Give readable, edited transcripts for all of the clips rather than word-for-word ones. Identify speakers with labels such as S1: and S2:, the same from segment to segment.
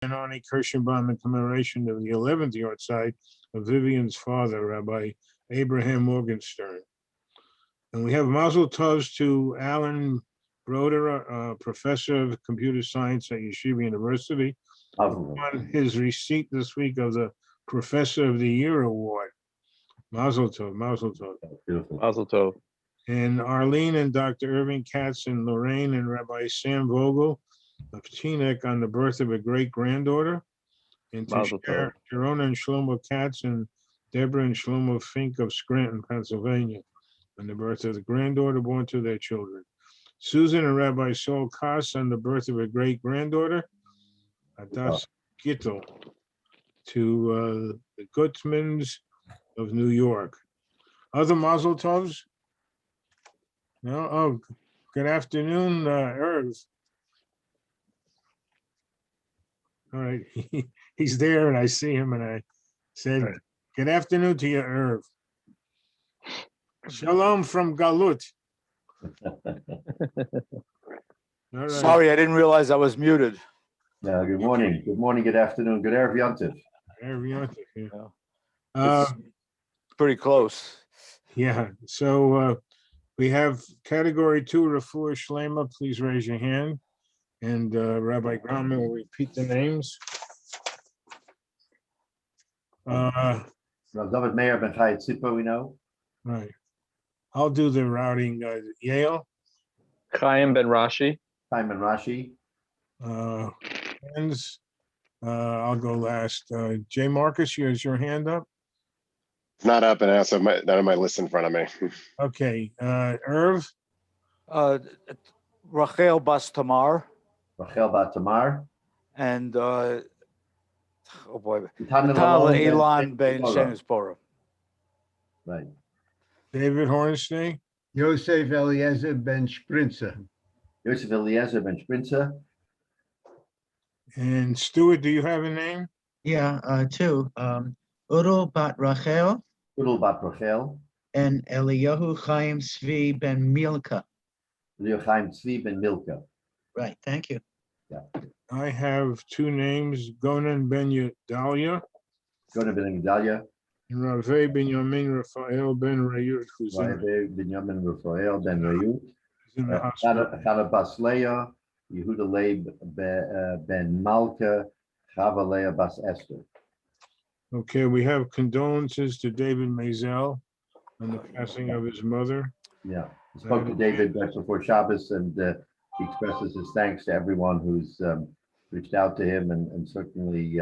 S1: and Arnie Kirschenbaum in commemoration of the 11th yahrzeit of Vivian's father, Rabbi Abraham Morgenstern. And we have Mazel Tovs to Alan Broder, professor of computer science at Yeshiva University, on his receipt this week of the Professor of the Year Award. Mazel Tov, Mazel Tov.
S2: Beautiful. Mazel Tov.
S1: And Arlene and Dr. Irving Katz and Lorraine and Rabbi Sam Vogel of Teaneck on the birth of a great-granddaughter. And to share Sharona and Shlomo Katz and Deborah and Shlomo Fink of Scranton, Pennsylvania, on the birth of the granddaughter born to their children. Susan and Rabbi Saul Kass on the birth of a great-granddaughter. Adas Gittel to the Gutzmans of New York. Other Mazel Tovs? No? Oh, good afternoon, Irv. All right, he's there and I see him and I said, good afternoon to you, Irv. Shalom from Galut.
S3: Right. Sorry, I didn't realize I was muted.
S4: Yeah, good morning. Good morning, good afternoon, good Erev Yontif.
S1: Erev Yontif, yeah.
S3: Pretty close.
S1: Yeah, so we have category 2, Refuah Shlema. Please raise your hand. And Rabbi Grauman will repeat the names.
S4: David Meir Ben Hyatt Sipa, we know.
S1: Right. I'll do the routing. Yale.
S2: Chaim Ben Rashi.
S4: Chaim Ben Rashi.
S1: Hands. I'll go last. Jay Marcus, here's your hand up.
S5: Not up, and I also have none of my list in front of me.
S1: Okay. Irv.
S3: Rachel Bas Tamar.
S4: Rachel Bas Tamar.
S3: And oh boy, Tal Elon Ben Shenisbora.
S4: Right.
S1: David Hornstein.
S6: Yosef Eliezer Ben Sprinzer.
S4: Yosef Eliezer Ben Sprinzer.
S1: And Stuart, do you have a name?
S7: Yeah, two. Urul Bat Rachel.
S4: Urul Bat Rachel.
S7: And Eliyahu Chaim Tzvi Ben Milka.
S4: Eliyahu Chaim Tzvi Ben Milka.
S7: Right, thank you.
S4: Yeah.
S1: I have two names, Gonan Ben Yedalia.
S4: Gonan Ben Yedalia.
S1: And Raveh Binyamin Raphael Ben Rayut, who's
S4: Raveh Binyamin Raphael Ben Rayut.
S1: In the hospital.
S4: Chana Bas Leah, Yehuda Leib Ben Malka, Chava Leah Bas Esther.
S1: Okay, we have condolences to David Mazel on the passing of his mother.
S4: Yeah, I spoke to David before Shabbos, and he expresses his thanks to everyone who's reached out to him, and certainly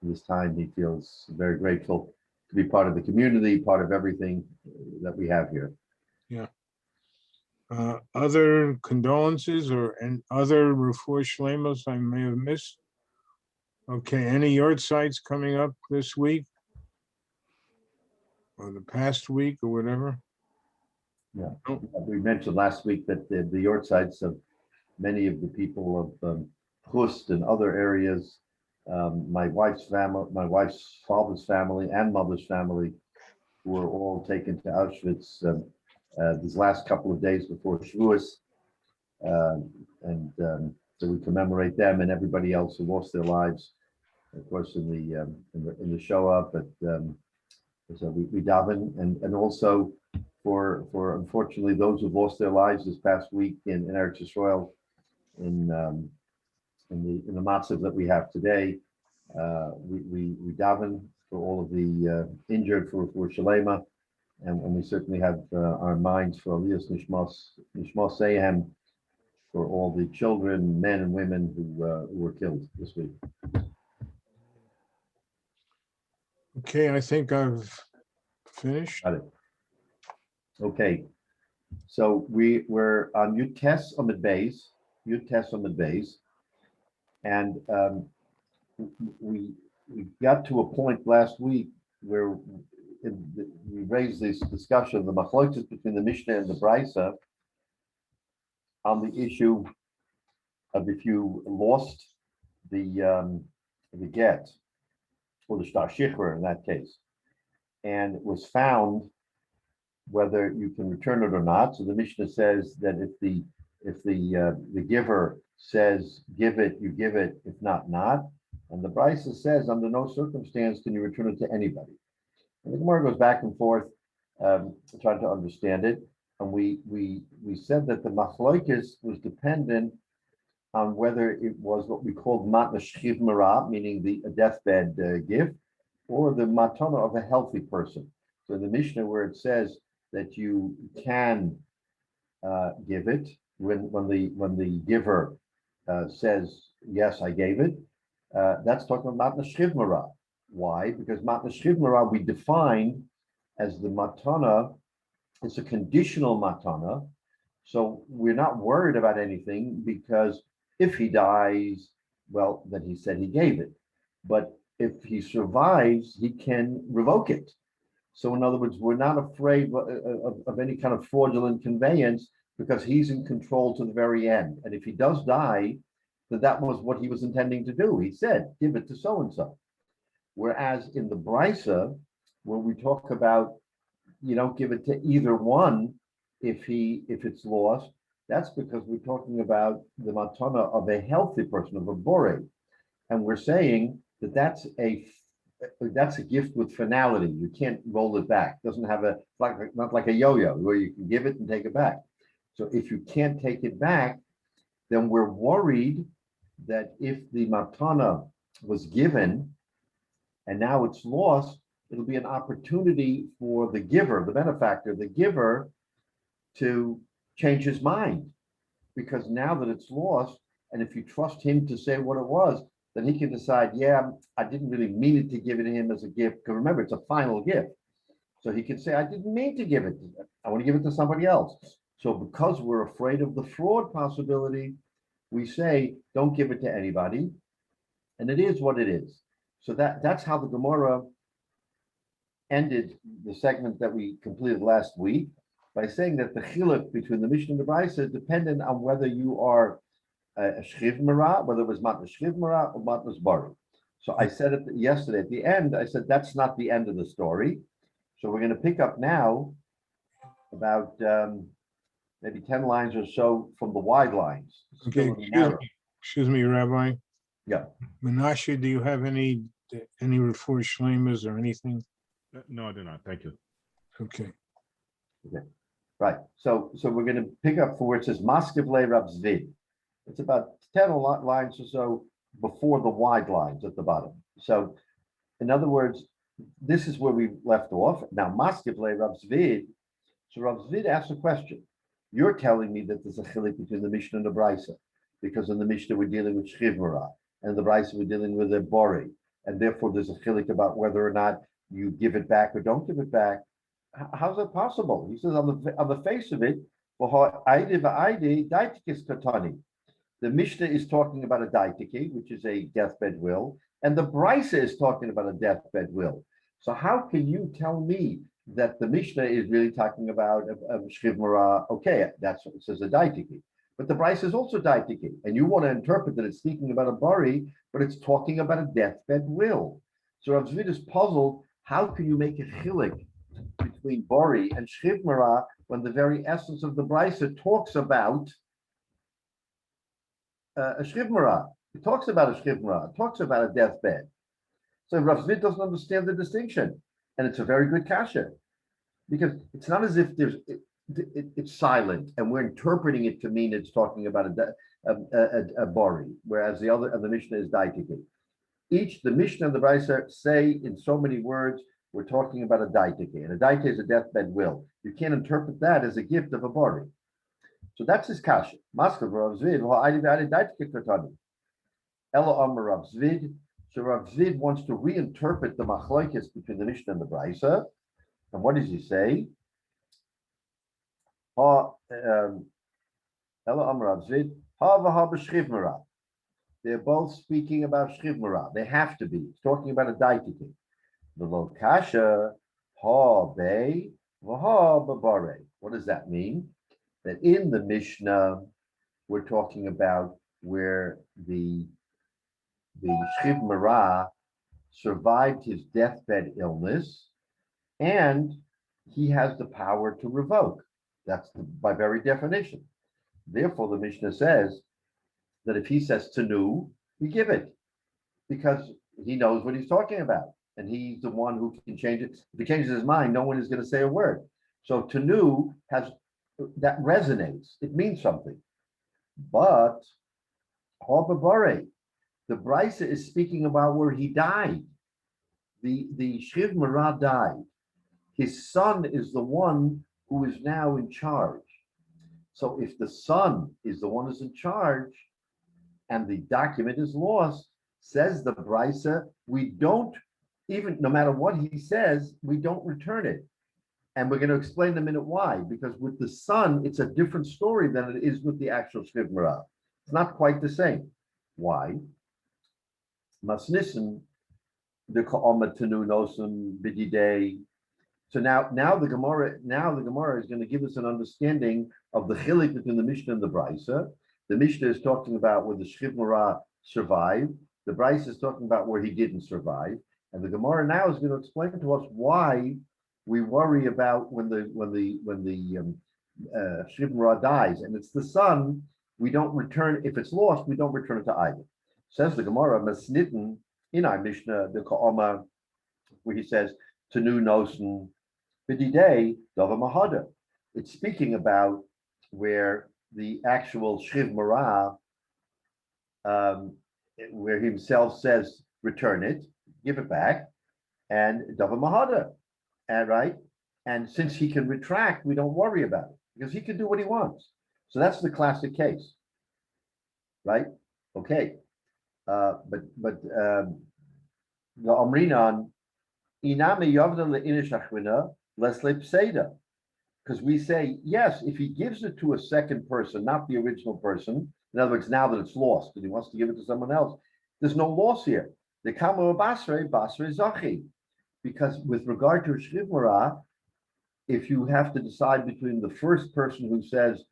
S4: this time he feels very grateful to be part of the community, part of everything that we have here.
S1: Yeah. Other condolences and other refuah shlemos I may have missed? Okay, any yard sites coming up this week? Or the past week or whatever?
S4: Yeah, we mentioned last week that the yard sites of many of the people of Khust and other areas, my wife's family, my wife's father's family and mother's family were all taken to Auschwitz these last couple of days before Shavuos. So we commemorate them and everybody else who lost their lives, of course, in the Shoah. But so we daven, and also for unfortunately those who've lost their lives this past week in Eretz Yisrael, in the matzav that we have today. We daven for all of the injured for Shalema, and we certainly have our minds for Elias Nishmas Sehem, for all the children, men and women who were killed this week.
S1: Okay, I think I've finished.
S4: Got it. Okay, so we're on Yud Tes Amud Beis, and we got to a point last week where we raised this discussion, the machlokes between the Mishnah and the Brisa, on the issue of if you lost the get, or the shtar shichur in that case, and it was found whether you can return it or not. So the Mishnah says that if the giver says, give it, you give it, if not, not. And the Brisa says, under no circumstance can you return it to anybody. And the Gemara goes back and forth, trying to understand it. And we said that the machloikis was dependent on whether it was what we called matna shchiv mara, meaning the deathbed gift, or the matana of a healthy person. So in the Mishnah where it says that you can give it when the giver says yes, I gave it, that's talking about matna shchiv mara. Why? Because matna shchiv mara we define as the matana. It's a conditional matana, so we're not worried about anything because if he dies, well, then he said he gave it. But if he survives, he can revoke it. So in other words, we're not afraid of any kind of fraudulent conveyance because he's in control to the very end. And if he does die, then that was what he was intending to do. He said, give it to so-and-so. Whereas in the Brisa, where we talk about you don't give it to either one if it's lost, that's because we're talking about the matana of a healthy person, of a bore. And we're saying that that's a gift with finality. You can't roll it back. It doesn't have not like a yo-yo where you can give it and take it back. So if you can't take it back, then we're worried that if the matana was given and now it's lost, it'll be an opportunity for the giver, the benefactor, the giver, to change his mind. Because now that it's lost, and if you trust him to say what it was, then he can decide, yeah, I didn't really mean it to give it to him as a gift. Because remember, it's a final gift. So he can say, I didn't mean to give it. I want to give it to somebody else. So because we're afraid of the fraud possibility, we say, don't give it to anybody. And it is what it is. So that's how the Gemara ended the segment that we completed last week by saying that the chiluk between the Mishnah and the Brisa is dependent on whether you are a shchiv mara, whether it was matna shchiv mara or matna bari. So I said it yesterday at the end, I said that's not the end of the story. So we're going to pick up now about maybe 10 lines or so from the wide lines.
S1: Okay, excuse me, Rabbi.
S4: Yeah.
S1: Menashe, do you have any refuah shleimas or anything?
S8: No, I do not. Thank you.
S1: Okay.
S4: Right. So we're going to pick up for where it says Maskevle Rav Zvid. It's about 10 lines or so before the wide lines at the bottom. So in other words, this is where we left off. Now Maskevle Rav Zvid. So Rav Zvid asks a question. You're telling me that there's a chilik between the Mishnah and the Brisa, because in the Mishnah we're dealing with shchiv mara, and in the Brisa we're dealing with a bori, and therefore there's a chilik about whether or not you give it back or don't give it back. How's that possible? He says on the face of it, the Mishnah is talking about a daitiki, which is a deathbed will, and the Brisa is talking about a deathbed will. So how can you tell me that the Mishnah is really talking about a shchiv mara? Okay, that's what it says, a daitiki. But the Brisa is also daitiki, and you want to interpret that it's speaking about a bari, but it's talking about a deathbed will. So Rav Zvid is puzzled. How can you make a chilik between bari and shchiv mara when the very essence of the Brisa talks about a shchiv mara? It talks about a shchiv mara. It talks about a deathbed. So Rav Zvid doesn't understand the distinction, and it's a very good kasha, because it's not as if it's silent and we're interpreting it to mean it's talking about a bari, whereas the Mishnah is daitiki. The Mishnah and the Brisa say in so many words, we're talking about a daitiki, and a daitiki is a deathbed will. You can't interpret that as a gift of a bari. So that's his kasha. Maskav Rav Zvid, Ella Amar Rav Zvid. So Rav Zvid wants to reinterpret the machlokes between the Mishnah and the Brisa. And what does he say? Ella Amar Rav Zvid, Ha v'ha b'shchiv mara. They're both speaking about shchiv mara. They have to be. It's talking about a daitiki. The lokasha ha be v'ha b'bare. What does that mean? That in the Mishnah we're talking about where the shchiv mara survived his deathbed illness, and he has the power to revoke. That's by very definition. Therefore, the Mishnah says that if he says Tanu, we give it because he knows what he's talking about. And he's the one who can change it. If he changes his mind, no one is going to say a word. So Tanu has that resonates. It means something. But Hobabare, the Brisa is speaking about where he died. The Shriv Marah died. His son is the one who is now in charge. So if the son is the one who's in charge and the document is lost, says the Brisa, we don't, even no matter what he says, we don't return it. And we're going to explain in a minute why, because with the son, it's a different story than it is with the actual Shriv Marah. It's not quite the same. Why? Masnissen, the Ka'omet Tanu Nosun Bididei. So now the Gemara is going to give us an understanding of the chilik between the Mishnah and the Brisa. The Mishnah is talking about where the Shriv Marah survived. The Brisa is talking about where he didn't survive. And the Gemara now is going to explain to us why we worry about when the Shriv Marah dies, and it's the son. We don't return if it's lost. We don't return it to either. Says the Gemara Masnitten in our Mishnah the Ka'oma, where he says Tanu Nosen B'didei Dava Mahada. It's speaking about where the actual Shriv Marah, where himself says return it, give it back, and Dava Mahada. And right, and since he can retract, we don't worry about it because he can do what he wants. So that's the classic case, right? Okay, but the Omrinan iname yavna le'inishachvina lesle pseida, because we say yes, if he gives it to a second person, not the original person. In other words, now that it's lost, and he wants to give it to someone else, there's no loss here. The kamo basre zachi. Because with regard to Shriv Marah, if you have to decide between the first person who says,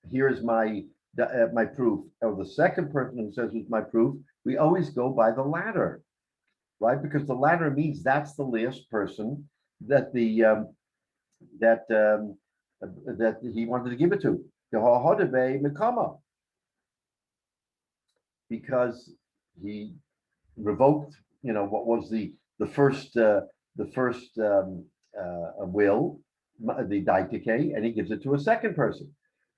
S4: here's my proof, or the second person who says, here's my proof, we always go by the latter, right? Because the latter means that's the last person that that he wanted to give it to. The Ha'hodebe Mekama. Because he revoked, what was the first will, the daitike, and he gives it to a second person.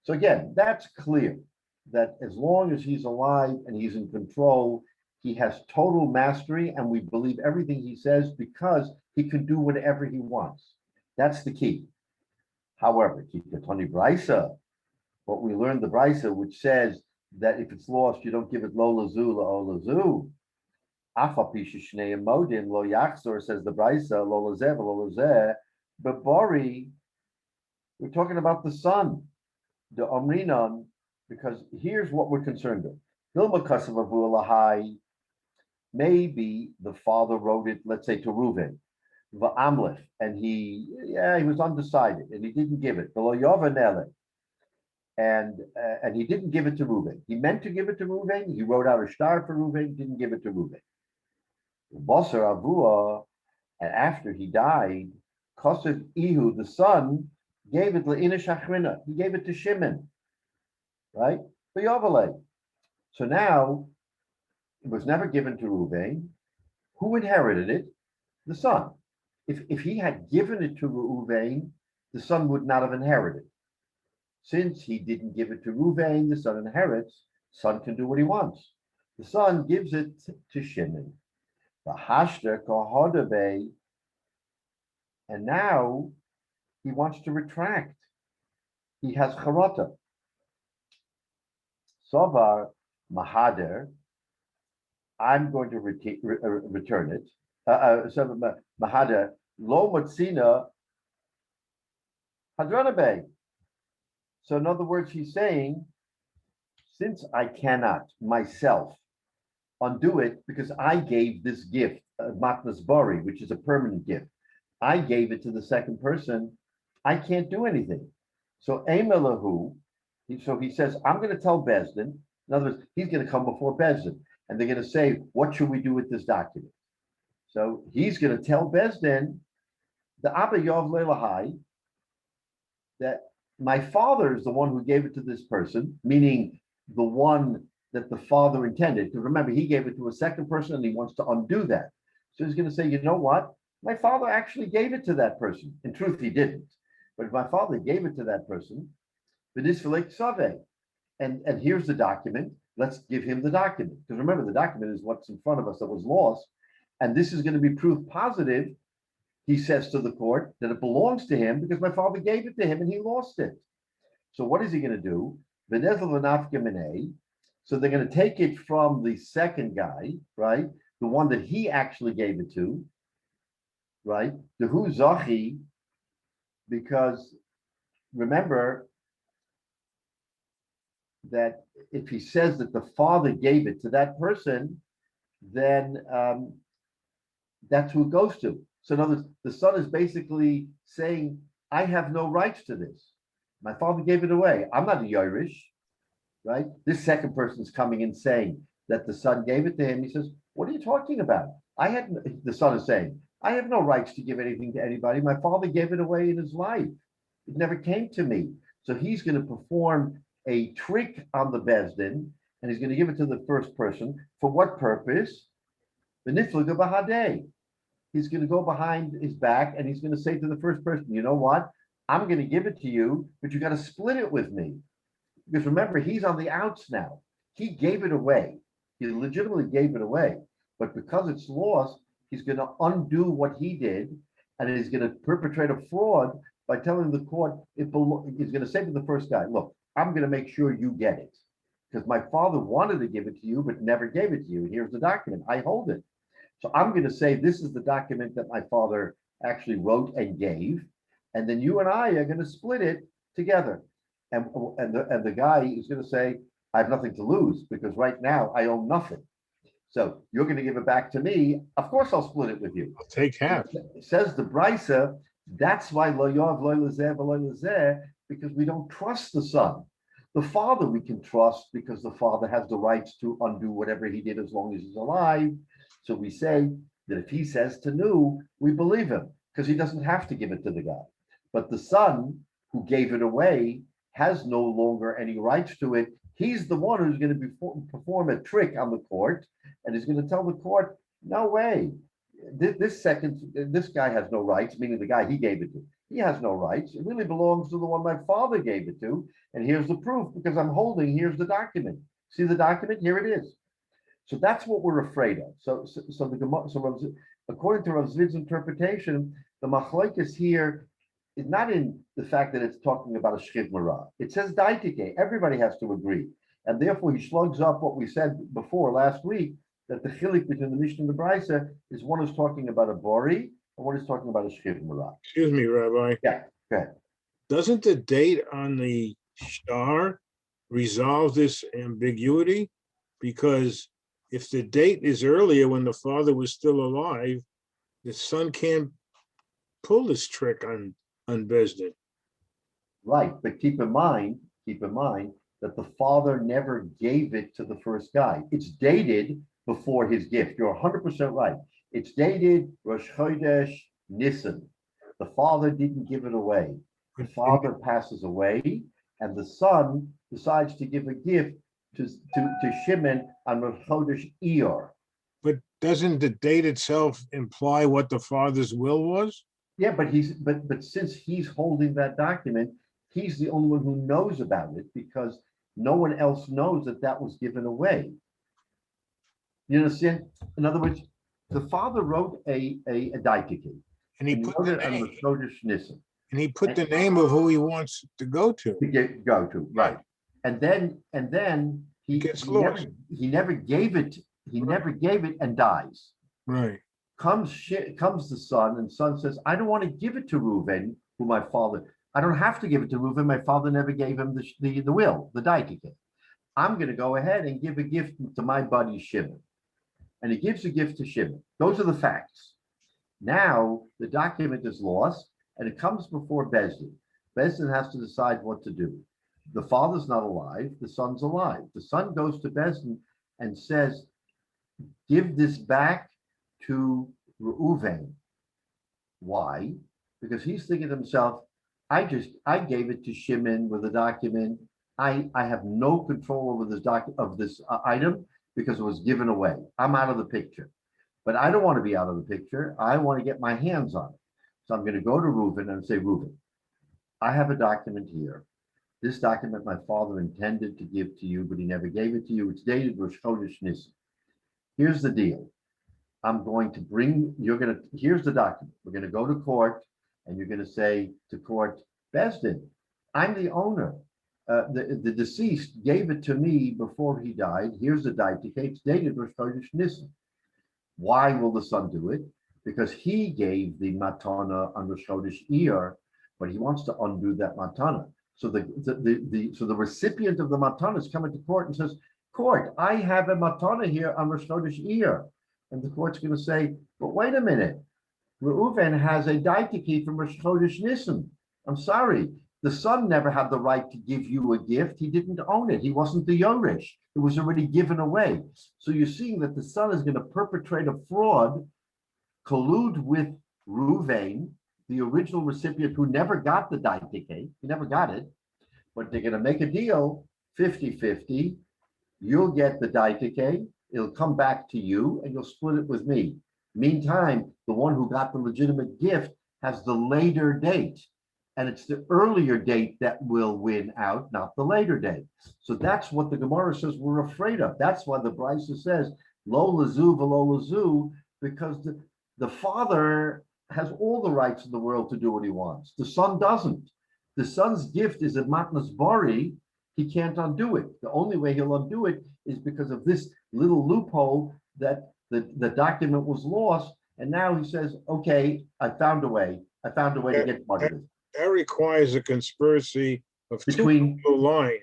S4: So again, that's clear that as long as he's alive and he's in control, he has total mastery, and we believe everything he says because he can do whatever he wants. That's the key. However, Kikatoni Brisa, what we learned the Brisa, which says that if it's lost, you don't give it lo lazu lo lazu. Modim lo yachzor, says the Brisa, lo lazeh lo lazeh. But Bori, we're talking about the son, the Omrinon, because here's what we're concerned with. Hilma Kasav Avu Lahai, maybe the father wrote it, let's say to Reuven, Va'amlech, and he was undecided, and he didn't give it. And he didn't give it to Reuven. He meant to give it to Reuven. He wrote out a star for Reuven, didn't give it to Reuven. Basar Avua, and after he died, Kosev Ihu, the son, gave it Le'ina Shachrina. He gave it to Shimon, right? So now it was never given to Reuven. Who inherited it? The son. If he had given it to Reuven, the son would not have inherited. Since he didn't give it to Reuven, the son inherits. Son can do what he wants. The son gives it to Shimon. And now he wants to retract. He has charata. Sovar Mahader, I'm going to return it. Mahader, Lo Matzina Hadranabe. So in other words, he's saying, since I cannot myself undo it because I gave this gift, Matnas Bari, which is a permanent gift. I gave it to the second person. I can't do anything. So Emelahu, so he says, I'm going to tell Bezdin. In other words, he's going to come before Bezdin, and they're going to say, what should we do with this document? So he's going to tell Bezdin, the Abba Yov Lelahai, that my father is the one who gave it to this person, meaning the one that the father intended. Because remember, he gave it to a second person and he wants to undo that. So he's going to say, you know what? My father actually gave it to that person. In truth, he didn't. But if my father gave it to that person, and here's the document, let's give him the document. Because remember, the document is what's in front of us that was lost. And this is going to be proof positive, he says to the court, that it belongs to him because my father gave it to him and he lost it. So what is he going to do? So they're going to take it from the second guy, right? The one that he actually gave it to, right? The hu zachi, because remember that if he says that the father gave it to that person, then that's who it goes to. So in other words, the son is basically saying, I have no rights to this. My father gave it away. I'm not a Irish, right? This second person is coming and saying that the son gave it to him. He says, what are you talking about? The son is saying, I have no rights to give anything to anybody. My father gave it away in his life. It never came to me. So he's going to perform a trick on the Bezdin, and he's going to give it to the first person. For what purpose? The Niflaga Bahadeh. He's going to go behind his back and he's going to say to the first person, you know what? I'm going to give it to you, but you got to split it with me. Because remember, he's on the outs now. He gave it away. He legitimately gave it away. But because it's lost, he's going to undo what he did, and he's going to perpetrate a fraud by telling the court he's going to say to the first guy, look, I'm going to make sure you get it. Because my father wanted to give it to you, but never gave it to you. Here's the document. I hold it. So I'm going to say this is the document that my father actually wrote and gave, and then you and I are going to split it together. And the guy is going to say, I have nothing to lose because right now I own nothing. So you're going to give it back to me. Of course, I'll split it with you.
S1: I'll take half.
S4: Says the Brisa, that's why lo yov lo lezeh v'lo lezeh, because we don't trust the son. The father we can trust because the father has the rights to undo whatever he did as long as he's alive. So we say that if he says to Nu, we believe him because he doesn't have to give it to the guy. But the son who gave it away has no longer any rights to it. He's the one who's going to perform a trick on the court, and he's going to tell the court, no way. This guy has no rights, meaning the guy he gave it to. He has no rights. It really belongs to the one my father gave it to. And here's the proof because I'm holding, here's the document. See the document? Here it is. So that's what we're afraid of. So according to Rav Zvid's interpretation, the machlokes here is not in the fact that it's talking about a shchiv marah. It says daitike. Everybody has to agree, and therefore he slugs up what we said before last week, that the chilik between the Mishnah and the Brisa is one is talking about a bori and one is talking about a shchiv marah.
S1: Excuse me, Rabbi.
S4: Yeah, go ahead.
S1: Doesn't the date on the star resolve this ambiguity? Because if the date is earlier when the father was still alive, the son can't pull this trick on Bezdin.
S4: Right, but keep in mind that the father never gave it to the first guy. It's dated before his gift. You're 100% right. It's dated Rosh Chodesh Nisan. The father didn't give it away. The father passes away, and the son decides to give a gift to Shimon on Rosh Chodesh Iyar.
S1: But doesn't the date itself imply what the father's will was?
S4: Yeah, but since he's holding that document, he's the only one who knows about it because no one else knows that was given away. You understand? In other words, the father wrote a daitike,
S1: and he put the name. And he put the name of who he wants to go to.
S4: Right. And then he
S1: gets lost.
S4: He never gave it. He never gave it and dies.
S1: Right.
S4: Comes the son, and son says, I don't want to give it to Reuven, who my father, I don't have to give it to Reuven. My father never gave him the will, the daitike. I'm going to go ahead and give a gift to my buddy Shimon. And he gives a gift to Shimon. Those are the facts. Now the document is lost and it comes before Bezdin. Bezdin has to decide what to do. The father's not alive, the son's alive. The son goes to Bezdin and says, give this back to Reuven. Why? Because he's thinking to himself, I gave it to Shimon with a document, I have no control over this item because it was given away. I'm out of the picture. But I don't want to be out of the picture. I want to get my hands on it. So I'm going to go to Reuven and say, Reuven, I have a document here. This document my father intended to give to you, but he never gave it to you. It's dated Rosh Chodesh Nisan. Here's the deal. Here's the document. We're going to go to court, and you're going to say to court, Besdin, I'm the owner. The deceased gave it to me before he died. Here's the dietary. It's dated Rosh Chodesh Nisan. Why will the son do it? Because he gave the matana on Rosh Chodesh Iyar, but he wants to undo that matana. So the recipient of the matana is coming to court and says, "Court, I have a matana here on Rosh Chodesh Iyar," and the court's going to say, "But wait a minute, Reuven has a daitiki from Rosh Chodesh Nisan. I'm sorry." The son never had the right to give you a gift. He didn't own it. He wasn't the Yoresh. It was already given away. So you're seeing that the son is going to perpetrate a fraud, collude with Reuven, the original recipient who never got the daitike. He never got it. But they're going to make a deal, 50-50. You'll get the daitike. It'll come back to you, and you'll split it with me. Meantime, the one who got the legitimate gift has the later date. And it's the earlier date that will win out, not the later date. So that's what the Gemara says we're afraid of. That's why the Brisa says, Lo lazu v'lo lazu, because the father has all the rights in the world to do what he wants. The son doesn't. The son's gift is a matnas bari. He can't undo it. The only way he'll undo it is because of this little loophole that the document was lost. And now he says, okay, I found a way. I found a way to get part of it.
S1: That requires a conspiracy of
S4: Between-
S1: two people lying.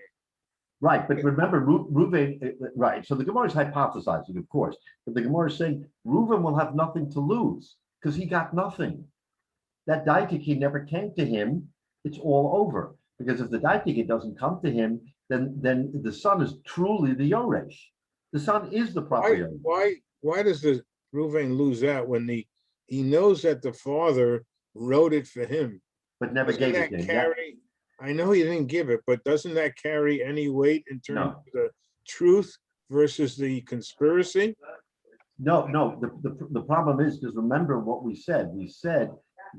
S4: Right, but remember, Reuven, right, so the Gemara is hypothesizing, of course, but the Gemara is saying Reuven will have nothing to lose because he got nothing. That daitiki never came to him. It's all over. Because if the daitiki doesn't come to him, then the son is truly the Yoresh. The son is the proper Yoresh.
S1: Why does the Reuven lose out when he knows that the father wrote it for him?
S4: But never gave it to him.
S1: I know he didn't give it, but doesn't that carry any weight in terms of the truth versus the conspiracy?
S4: No. The problem is, because remember what we said. We said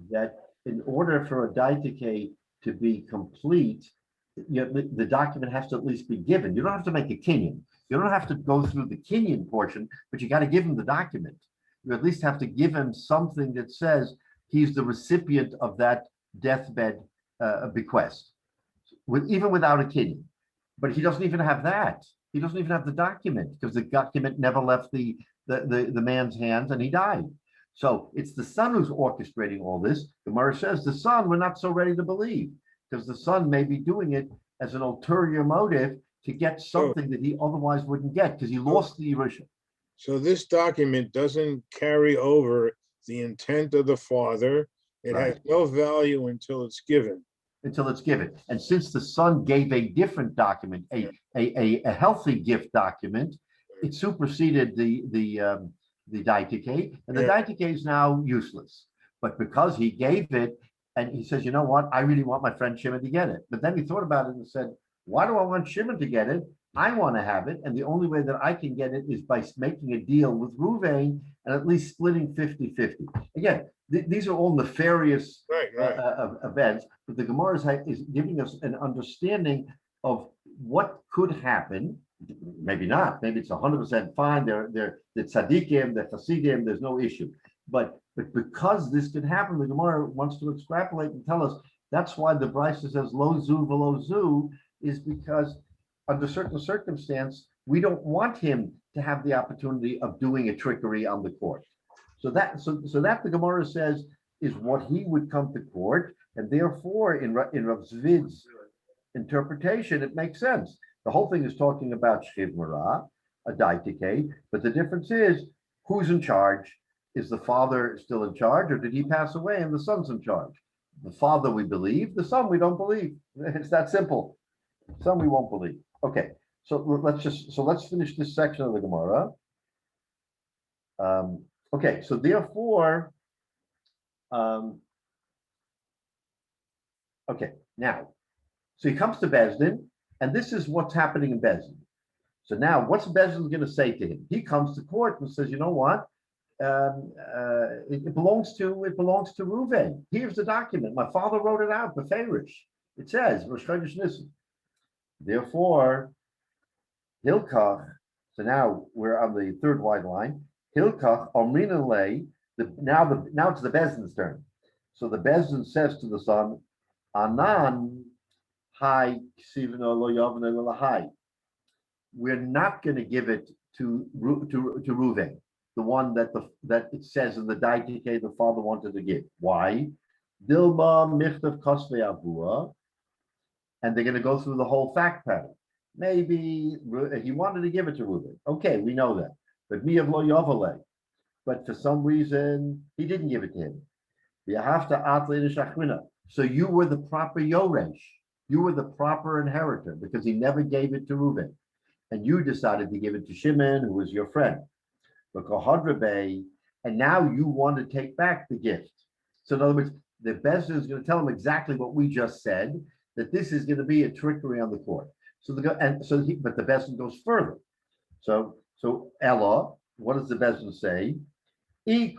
S4: that in order for a daitike to be complete, the document has to at least be given. You don't have to make a kinyan. You don't have to go through the kinyan portion, but you got to give him the document. You at least have to give him something that says he's the recipient of that deathbed bequest, even without a kinyan. But he doesn't even have that. He doesn't even have the document because the document never left the man's hands and he died. So it's the son who's orchestrating all this. Gemara says the son, we're not so ready to believe because the son may be doing it as an ulterior motive to get something that he otherwise wouldn't get because he lost the Yerusha.
S1: So this document doesn't carry over the intent of the father. It has no value until it's given.
S4: Until it's given. And since the son gave a different document, a healthy gift document, it superseded the daitike, and the daitike is now useless. But because he gave it, and he says, you know what, I really want my friend Shimon to get it. But then he thought about it and said, why do I want Shimon to get it? I want to have it, and the only way that I can get it is by making a deal with Reuven and at least splitting 50-50. Again, these are all nefarious events, but the Gemara is giving us an understanding of what could happen. Maybe not. Maybe it's 100% fine. They're the tzaddikim, the chassidim. There's no issue. But because this could happen, the Gemara wants to extrapolate and tell us that's why the Brisa says lo zu v'lo zu is because under certain circumstance we don't want him to have the opportunity of doing a trickery on the court. So that the Gemara says is what he would come to court, and therefore in Rav Zvid's interpretation it makes sense. The whole thing is talking about Shchiv Mara, a daitike, but the difference is who's in charge? Is the father still in charge, or did he pass away and the son's in charge? The father we believe, the son we don't believe. It's that simple. Son we won't believe. Okay, so let's finish this section of the Gemara. Okay, so therefore, okay, now, so he comes to Bezdin, And this is what's happening in Bezdin. So now what's Bezdin going to say to him? He comes to court and says, you know what? It belongs to Reuven. Here's the document. My father wrote it out, Beferish. It says, Rosh Chodesh Nisan. Therefore, Hilkach, so now we're on the third wide line. Hilkach, Omrina Lei, now it's the Bezdin's turn. So the Bezdin says to the son, Anan, Hai, Ksivino Lo Yavne Lahai. We're not going to give it to Reuven, the one that it says in the Daitike the father wanted to give. Why? Dilma Michtav Kosve Avua, and they're going to go through the whole fact pattern. Maybe he wanted to give it to Reuven. Okay, we know that. But Miyav Lo Yavale. But for some reason, he didn't give it to him. So you were the proper Yoresh. You were the proper inheritor because he never gave it to Reuven. And you decided to give it to Shimon, who was your friend. And now you want to take back the gift. So in other words, the Bezdin is going to tell him exactly what we just said, that this is going to be a trickery on the court. But the Bezdin goes further. So Ella, what does the Bezdin say? If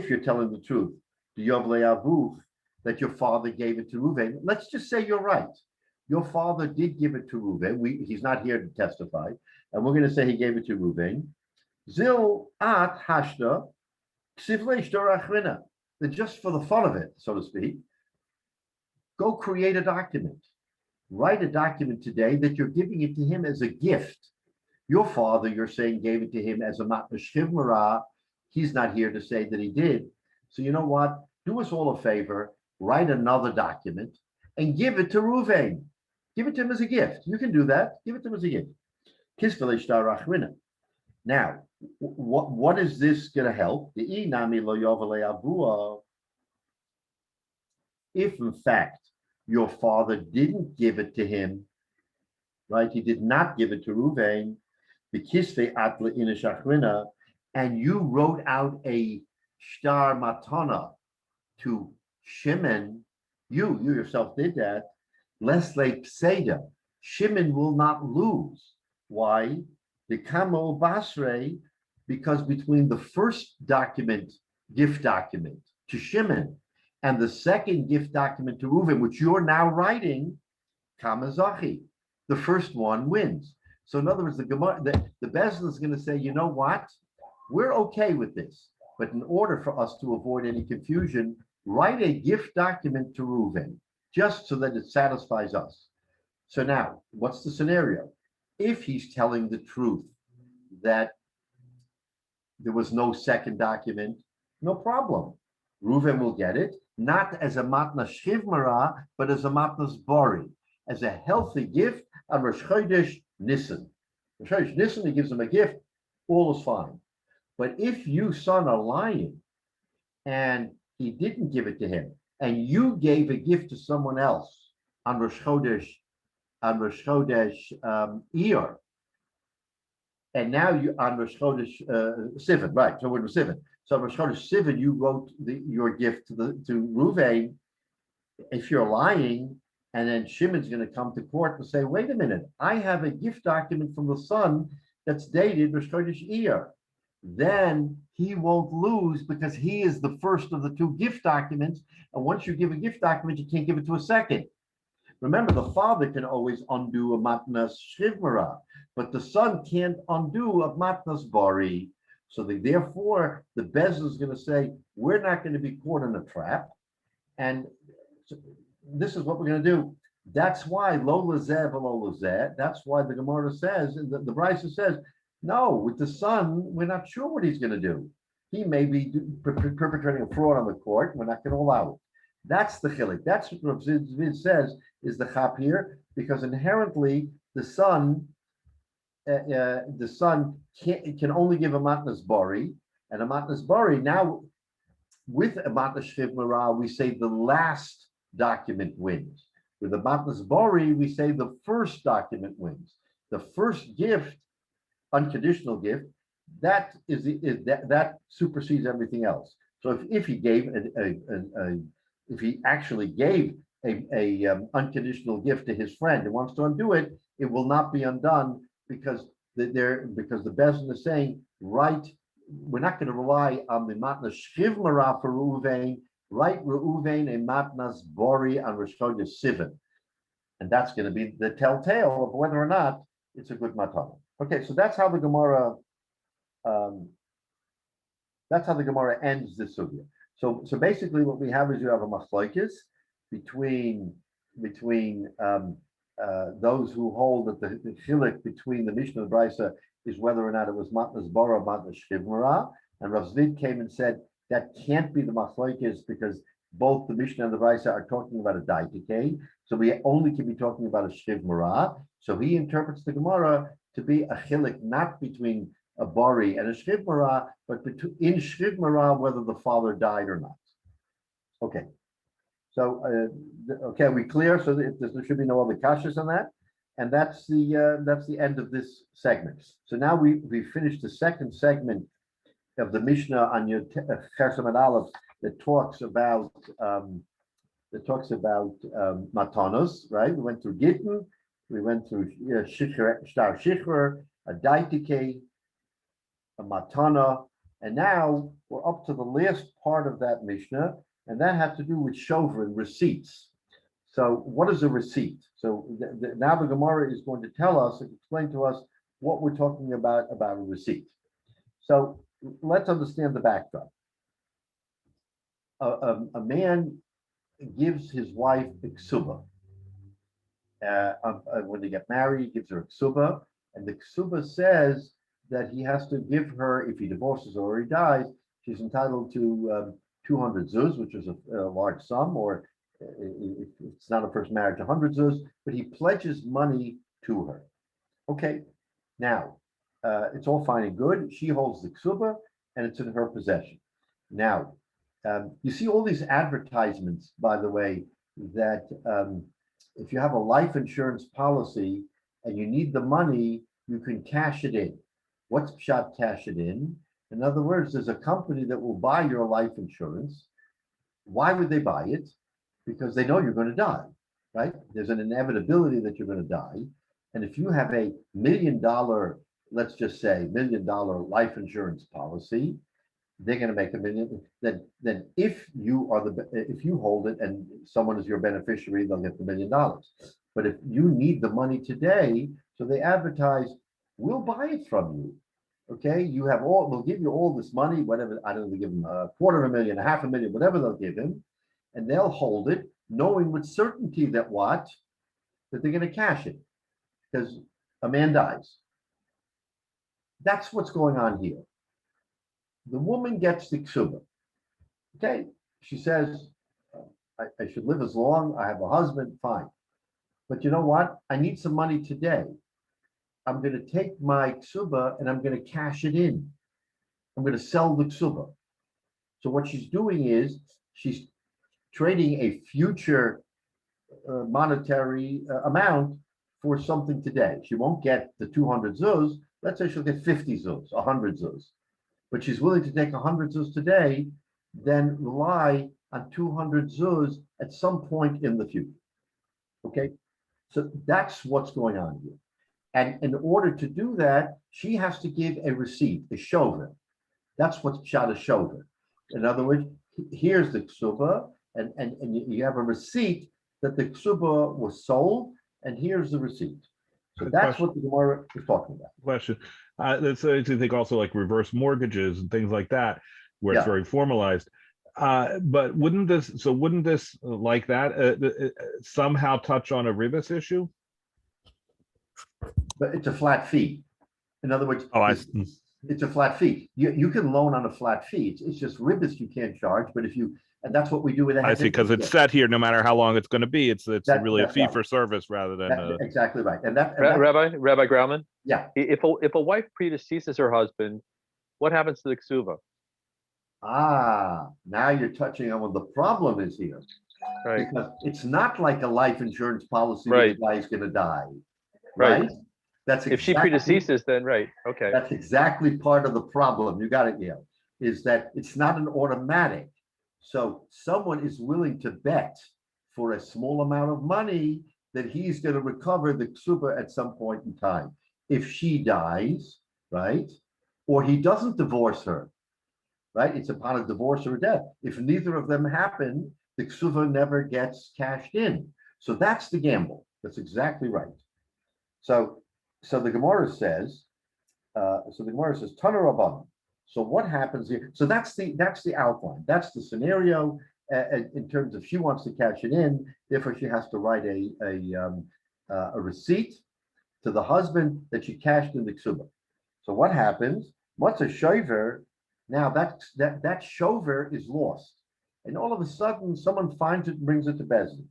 S4: you're telling the truth, that your father gave it to Reuven, let's just say you're right. Your father did give it to Reuven. He's not here to testify, and we're going to say he gave it to Reuven. Zil at hashta that just for the fun of it, so to speak, go create a document. Write a document today that you're giving it to him as a gift. Your father, you're saying, gave it to him as a matnashchiv marah. He's not here to say that he did. So you know what? Do us all a favor. Write another document and give it to Reuven. Give it to him as a gift. You can do that. Give it to him as a gift. Now, what is this going to help? If in fact your father didn't give it to him, right? He did not give it to Reuven, and you wrote out a shtar matana to Shimon, you yourself did that, Lesle Pseda, Shimon will not lose. Why? The Kamo Basre, because between the first document, gift document to Shimon, and the second gift document to Reuven, which you're now writing, Kamazachi, the first one wins. So in other words, the Bezdin is going to say, you know what? We're okay with this, but in order for us to avoid any confusion, write a gift document to Reuven, just so that it satisfies us. So now, what's the scenario? If he's telling the truth that there was no second document, no problem. Reuven will get it, not as a matnas shivmara, but as a matnas bori, as a healthy gift on Rosh Chodesh Nisan. Rosh Chodesh Nisan, he gives him a gift, all is fine. But if you, son, are lying and he didn't give it to him, and you gave a gift to someone else on Rosh Chodesh Iyar, and now you on Rosh Chodesh Sivan, right? So we're Sivan. So Rosh Chodesh Sivan, you wrote your gift to Reuven. If you're lying, and then Shimon's going to come to court and say, "Wait a minute, I have a gift document from the son that's dated Rosh Chodesh Iyar." Then he won't lose because he is the first of the two gift documents. And once you give a gift document, you can't give it to a second. Remember, the father can always undo a matnas shivmara, but the son can't undo a matnas bari. So therefore, the Bezdin is going to say, we're not going to be caught in a trap. And so this is what we're going to do. That's why lo lazeh v'lo lazeh. That's why the Gemara says, and the Brisa says, no, with the son, we're not sure what he's going to do. He may be perpetrating a fraud on the court. We're not going to allow it. That's the chilik. That's what Rav Zvid says is the chap here, because inherently the son can only give a matnas bari, and a matnas bari now with a matnas shchiv marah we say the last document wins. With a matnas bari we say the first document wins. The first gift, unconditional gift, that supersedes everything else. So if he gave if he actually gave unconditional gift to his friend and wants to undo it, it will not be undone because the Bezin is saying, right, we're not going to rely on the matnas shchiv mara for Reuven, right? Reuven a matnas bori on Rosh Chodesh Sivan, and that's going to be the telltale of whether or not it's a good matana. Okay, so that's how the Gemara. That's how the Gemara ends this sugya. So basically, what we have is you have a machlokes between those who hold that the chilik between the Mishnah and the Brisa is whether or not it was matnas bara or matnas shchiv mara, and Rav Zvid came and said that can't be the machlokes because both the Mishnah and the Brisa are talking about a daitike, so we only can be talking about a shchiv mara. So he interprets the Gemara to be a chilik not between a bari and a shchiv mara, but in shchiv mara whether the father died or not. Okay. So, okay, are we clear? So there should be no other kashas on that, and that's the end of this segment. So now we finished the second segment of the Mishnah on your Chersom and Aleph that talks about matanos. Right? We went through Gittin, we went through Shtar Shichur, a daitike, a matana, and now we're up to the last part of that Mishnah. And that has to do with shover and receipts. So what is a receipt? So now the Gemara is going to tell us, explain to us what we're talking about a receipt. So let's understand the backdrop. A man gives his wife a ksuba. When they get married, he gives her a ksuba. And the ksuba says that he has to give her, if he divorces or he dies, she's entitled to 200 zuz, which is a large sum, or if it's not a first marriage, 100 zuz, but he pledges money to her. Okay, now it's all fine and good. She holds the ksuba and it's in her possession. Now, you see all these advertisements, by the way, that if you have a life insurance policy and you need the money, you can cash it in. What's pshat cash it in? In other words, there's a company that will buy your life insurance. Why would they buy it? Because they know you're going to die, right? There's an inevitability that you're going to die. And if you have $1 million, let's just say $1 million life insurance policy, they're going to make $1 million. Then if you hold it and someone is your beneficiary, they'll get the $1 million. But if you need the money today, so they advertise, we'll buy it from you. Okay, we'll give you all this money, whatever, I don't know, they give him $250,000, $500,000, whatever they'll give him, and they'll hold it, knowing with certainty that they're going to cash it, because a man dies. That's what's going on here. The woman gets the ksuba. Okay, she says, I should live as long, I have a husband, fine. But you know what? I need some money today. I'm going to take my ksuba and I'm going to cash it in. I'm going to sell the ksuba. So what she's doing is she's trading a future monetary amount for something today. She won't get the 200 zuz. Let's say she'll get 50 zuz, 100 zuz. But she's willing to take 100 zuz today, then rely on 200 zuz at some point in the future. Okay? So that's what's going on here. And in order to do that, she has to give a receipt, a shover. That's what's pshat a shover. In other words, here's the ksuba, and you have a receipt that the ksuba was sold, and here's the receipt. So that's what the Gemara is talking about.
S8: Question. That's I think also like reverse mortgages and things like that, where it's very formalized. But wouldn't this like that somehow touch on a ribis issue?
S4: But it's a flat fee. In other words, it's a flat fee. You can loan on a flat fee. It's just ribis you can't charge. But and that's what we do with that.
S8: I see, because it's set here no matter how long it's going to be. It's really a fee for service rather than
S4: exactly right. And
S2: Rabbi Grauman.
S4: Yeah.
S2: If a wife predeceases her husband, what happens to the ksuba?
S4: Now you're touching on what the problem is here.
S2: Right.
S4: Because it's not like a life insurance policy
S2: right.
S4: This guy's going to die.
S2: Right.
S4: That's
S2: if she predeceases, then right. Okay.
S4: That's exactly part of the problem. You got it, Yale. Is that it's not an automatic. So someone is willing to bet for a small amount of money that he's going to recover the ksuba at some point in time. If she dies, right, or he doesn't divorce her, right, it's upon a divorce or death. If neither of them happen, the ksuba never gets cashed in. So that's the gamble. That's exactly right. So the Gemara says, Tana Rabbanan. So what happens here? So that's the outline. That's the scenario in terms of she wants to cash it in. Therefore, she has to write a receipt to the husband that she cashed in the ksuba. So what happens? What's a shover? Now that shover is lost, and all of a sudden someone finds it and brings it to Bezdin.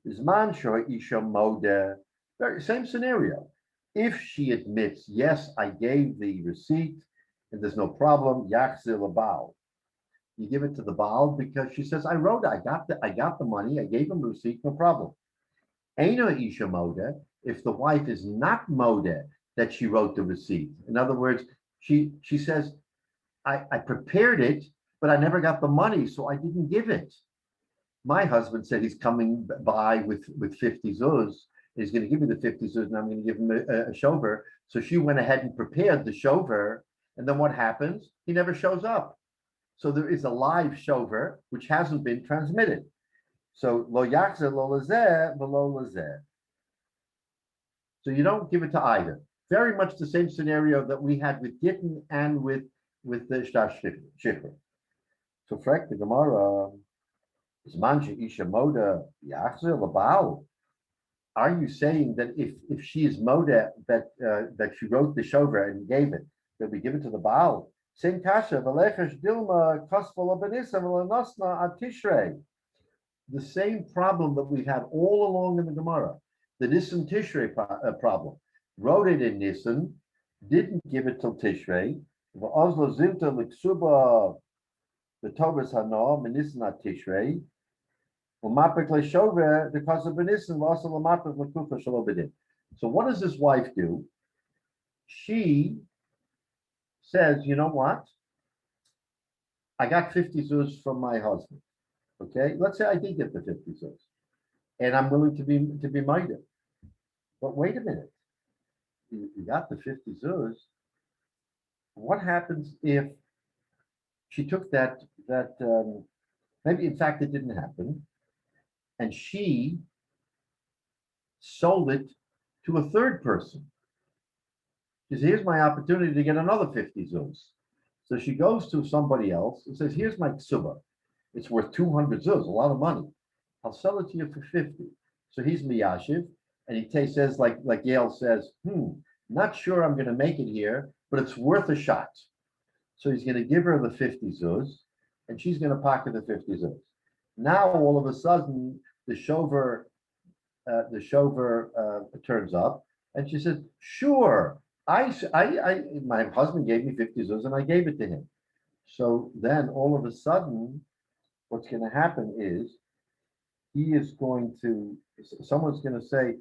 S4: Zman shoy isha modeh. Same scenario. If she admits, yes, I gave the receipt and there's no problem, yachzir lebal. You give it to the Baal because she says, I wrote it, I got the money, I gave him the receipt, no problem. Eino isha modeh, if the wife is not modeh that she wrote the receipt. In other words, she says, I prepared it, but I never got the money, so I didn't give it. My husband said he's coming by with 50 zuz. He's going to give me the 50 zuz, and I'm going to give him a shover. So she went ahead and prepared the shover, and then what happens? He never shows up. So there is a live shover which hasn't been transmitted. So lo yachzer lo lazeh v'lo lazeh. So you don't give it to either. Very much the same scenario that we had with Gittin and with the Shtar Shiur. So frek the Gemara. Are you saying that if she is moda that she wrote the shover and gave it, that we give it to the Baal? Same kasha, dilma tishrei. The same problem that we've had all along in the Gemara, the Nisan Tishrei problem. Wrote it in Nisan, didn't give it till Tishrei. V'ozlo zilta l'ksuba v'tovas hana menisan Tishrei. So what does this wife do? She says, you know what? I got 50 zuz from my husband. Okay, let's say I did get the 50 zuz, and I'm willing to be minded. But wait a minute, you got the 50 zuz. What happens if she took that? Maybe in fact it didn't happen. And she sold it to a third person. She says, here's my opportunity to get another 50 zuz. So she goes to somebody else and says, here's my ksuba. It's worth 200 zuz, a lot of money. I'll sell it to you for 50. So he's miyashiv, and he says, like Yale says, not sure I'm going to make it here, but it's worth a shot. So he's going to give her the 50 zuz, and she's going to pocket the 50 zuz. Now all of a sudden the shover turns up, and she says, "Sure, my husband gave me 50 zuz and I gave it to him." So then all of a sudden, what's going to happen is someone's going to say,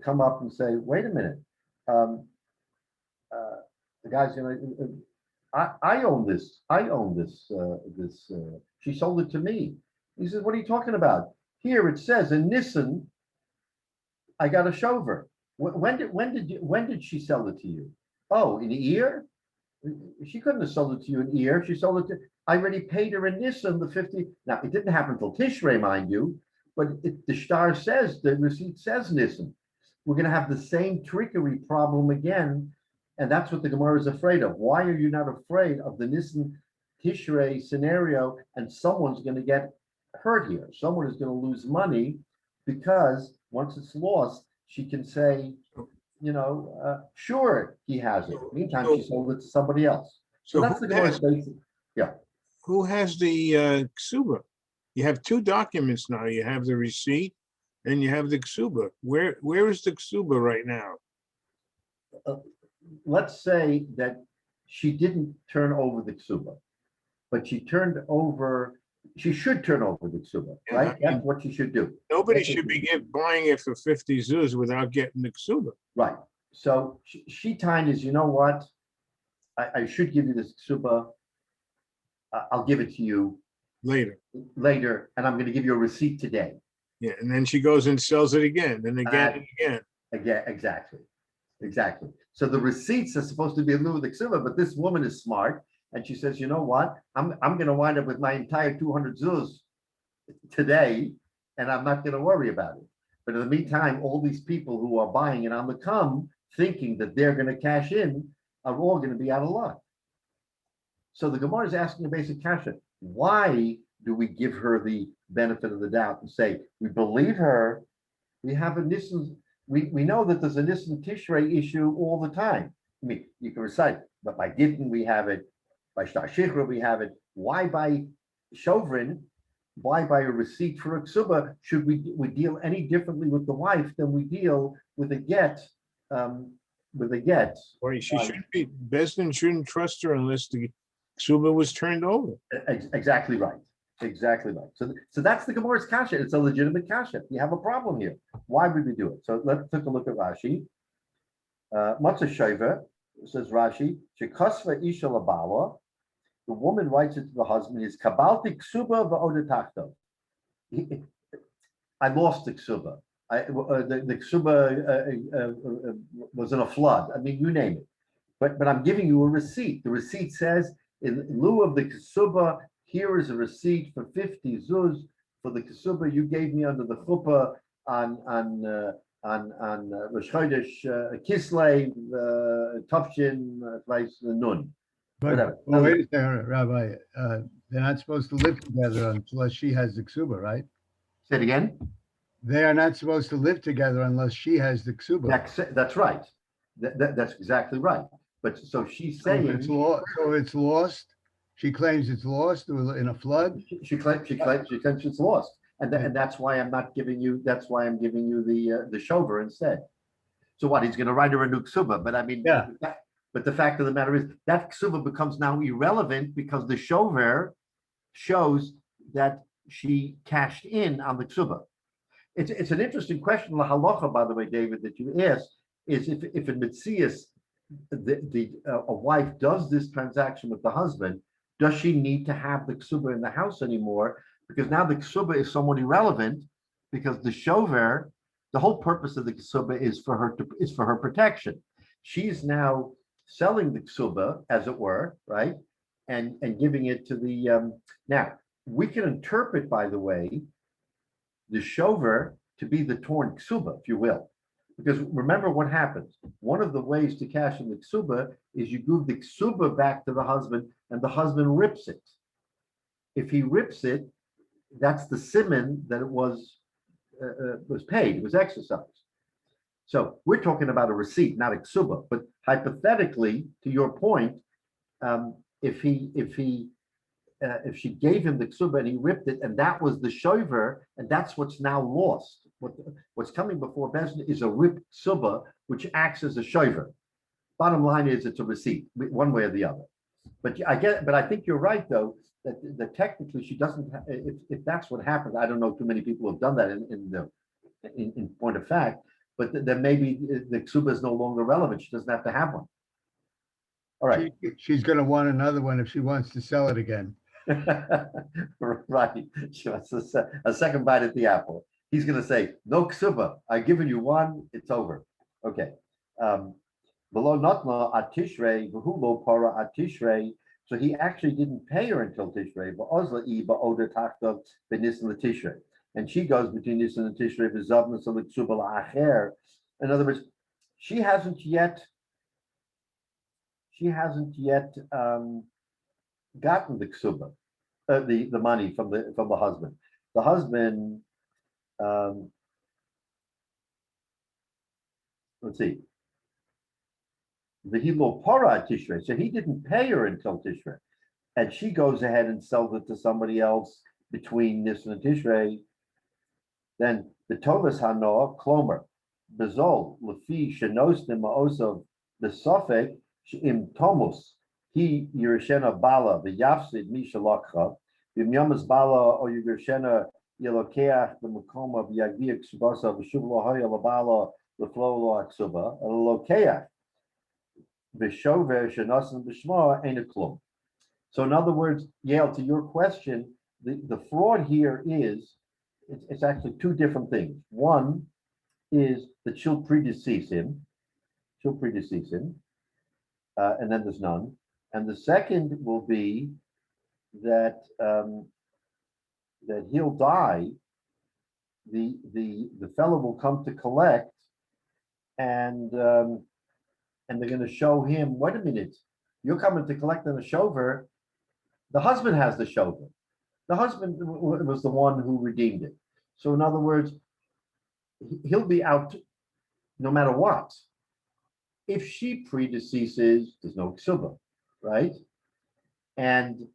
S4: come up and say, "Wait a minute, the guy's going to." I own this. She sold it to me. He says, "What are you talking about? Here it says in Nisan, I got a shover. When did she sell it to you? Oh, in a year? She couldn't have sold it to you in a year. She sold it to. I already paid her in Nisan the 50. Now it didn't happen until Tishrei, mind you, but the shtar says the receipt says Nisan. We're going to have the same trickery problem again." And that's what the Gemara is afraid of. Why are you not afraid of the Nisan Tishrei scenario? And someone's going to get hurt here. Someone is going to lose money because once it's lost, she can say, sure, he has it. Meantime, she sold it to somebody else. So that's the Gemara's basic. Yeah.
S1: Who has the ksuba? You have two documents now. You have the receipt and you have the ksuba. Where is the ksuba right now?
S4: Let's say that she didn't turn over the ksuba, but she should turn over the ksuba, right? That's what she should do.
S1: Nobody should be buying it for 50 zuz without getting the ksuba.
S4: Right. So she time is, you know what? I should give you this ksuba. I'll give it to you
S1: Later,
S4: and I'm going to give you a receipt today.
S1: Yeah, and then she goes and sells it again, and again and again.
S4: Again, exactly. So the receipts are supposed to be in lieu of the ksuba, but this woman is smart, and she says, you know what? I'm going to wind up with my entire 200 zuz today, and I'm not going to worry about it. But in the meantime, all these people who are buying it on the come, thinking that they're going to cash in, are all going to be out of luck. So the Gemara is asking a basic question. Why do we give her the benefit of the doubt and say, we believe her, we have a Nissan, we know that there's a Nissan Tishrei issue all the time. I mean, you can recite, but by Gittin we have it, by Shtar Shichra we have it. Why by Shovrin, why by a receipt for a ksuba should we deal any differently with the wife than we deal with a get,
S1: Or she shouldn't be, Besdin shouldn't trust her unless the ksuba was turned over.
S4: Exactly right. So that's the Gemara's kasha. It's a legitimate kasha. You have a problem here. Why would we do it? So let's take a look at Rashi. Matzah Shover, says Rashi, Shekosva Isha Labala, the woman writes it to the husband, is Kabalti Ksuba v'odatachto. I lost the Ksuba. The Ksuba was in a flood. I mean, you name it. But I'm giving you a receipt. The receipt says, in lieu of the Ksuba, here is a receipt for 50 zuz for the Ksuba you gave me under the chuppah on Rosh Chodesh Kislev Tavshin Nun.
S6: But wait a second, Rabbi. They're not supposed to live together unless she has the ksuba, right?
S4: Say it again.
S6: They are not supposed to live together unless she has the ksuba.
S4: That's right. That's exactly right. But so she's saying,
S6: so it's lost. She claims it's lost in a flood.
S4: She claims it's lost, and that's why I'm not giving you. That's why I'm giving you the shover instead. So what? He's going to write her a new ksuba, but I mean,
S6: yeah.
S4: But the fact of the matter is that ksuba becomes now irrelevant because the shover shows that she cashed in on the ksuba. It's an interesting question, la halacha, by the way, David, that you asked, is if in Metzias a wife does this transaction with the husband, does she need to have the ksuba in the house anymore? Because now the ksuba is somewhat irrelevant because the shover, the whole purpose of the ksuba is for her protection. She's now selling the ksuba, as it were, right, and giving it to the. Now we can interpret, by the way, the shover to be the torn ksuba, if you will, because remember what happens. One of the ways to cash in the ksuba is you give the ksuba back to the husband, and the husband rips it. If he rips it, that's the siman that it was paid, it was exercised. So we're talking about a receipt, not a ksuba. But hypothetically, to your point, if she gave him the ksuba and he ripped it, and that was the shover, and that's what's now lost. What's coming before Bezin is a ripped ksuba, which acts as a shover. Bottom line is, it's a receipt, one way or the other. But I think you're right, though, that technically she doesn't. If that's what happened, I don't know too many people who have done that in point of fact. But then maybe the ksuba is no longer relevant. She doesn't have to have one. All right.
S6: She's going to want another one if she wants to sell it again.
S4: Right. She wants a second bite at the apple. He's going to say, no ksuba. I've given you one. It's over. Okay. Below notna at Tishrei, v'hulo para at Tishrei. So he actually didn't pay her until Tishrei. V'ozla'i ba'oda tachta b'nisan l'Tishrei. And she goes between Nisan and Tishrei v'zavnas l'ksuba la'acher. In other words, she hasn't yet gotten the ksuba, the money from the husband. The husband, let's see, the hilo para Tishrei. So he didn't pay her until Tishrei, and she goes ahead and sells it to somebody else between Nisan and Tishrei. Then the Tovas Hanoah Klomer Bezol Lefi Shenostim Ma'osov the Sofek Im Tomus He Yerishena Bala the Yafsid Misha Lakha the Myamas Bala or Yerishena Yelokeach the Makoma Yagvia Subasa Vishuvla Labala the Flola Aksuba Lokeach Vishover Shenosim Bishma ain't a klum. So in other words, Yale, to your question, the fraud here is it's actually two different things. One is that she'll predecease him. And then there's none. And the second will be that that he'll die. The fellow will come to collect, and they're going to show him. Wait a minute, you're coming to collect on a shover. The husband has the shover. The husband was the one who redeemed it. So in other words, he'll be out no matter what. If she predeceases, there's no ksuba, right? And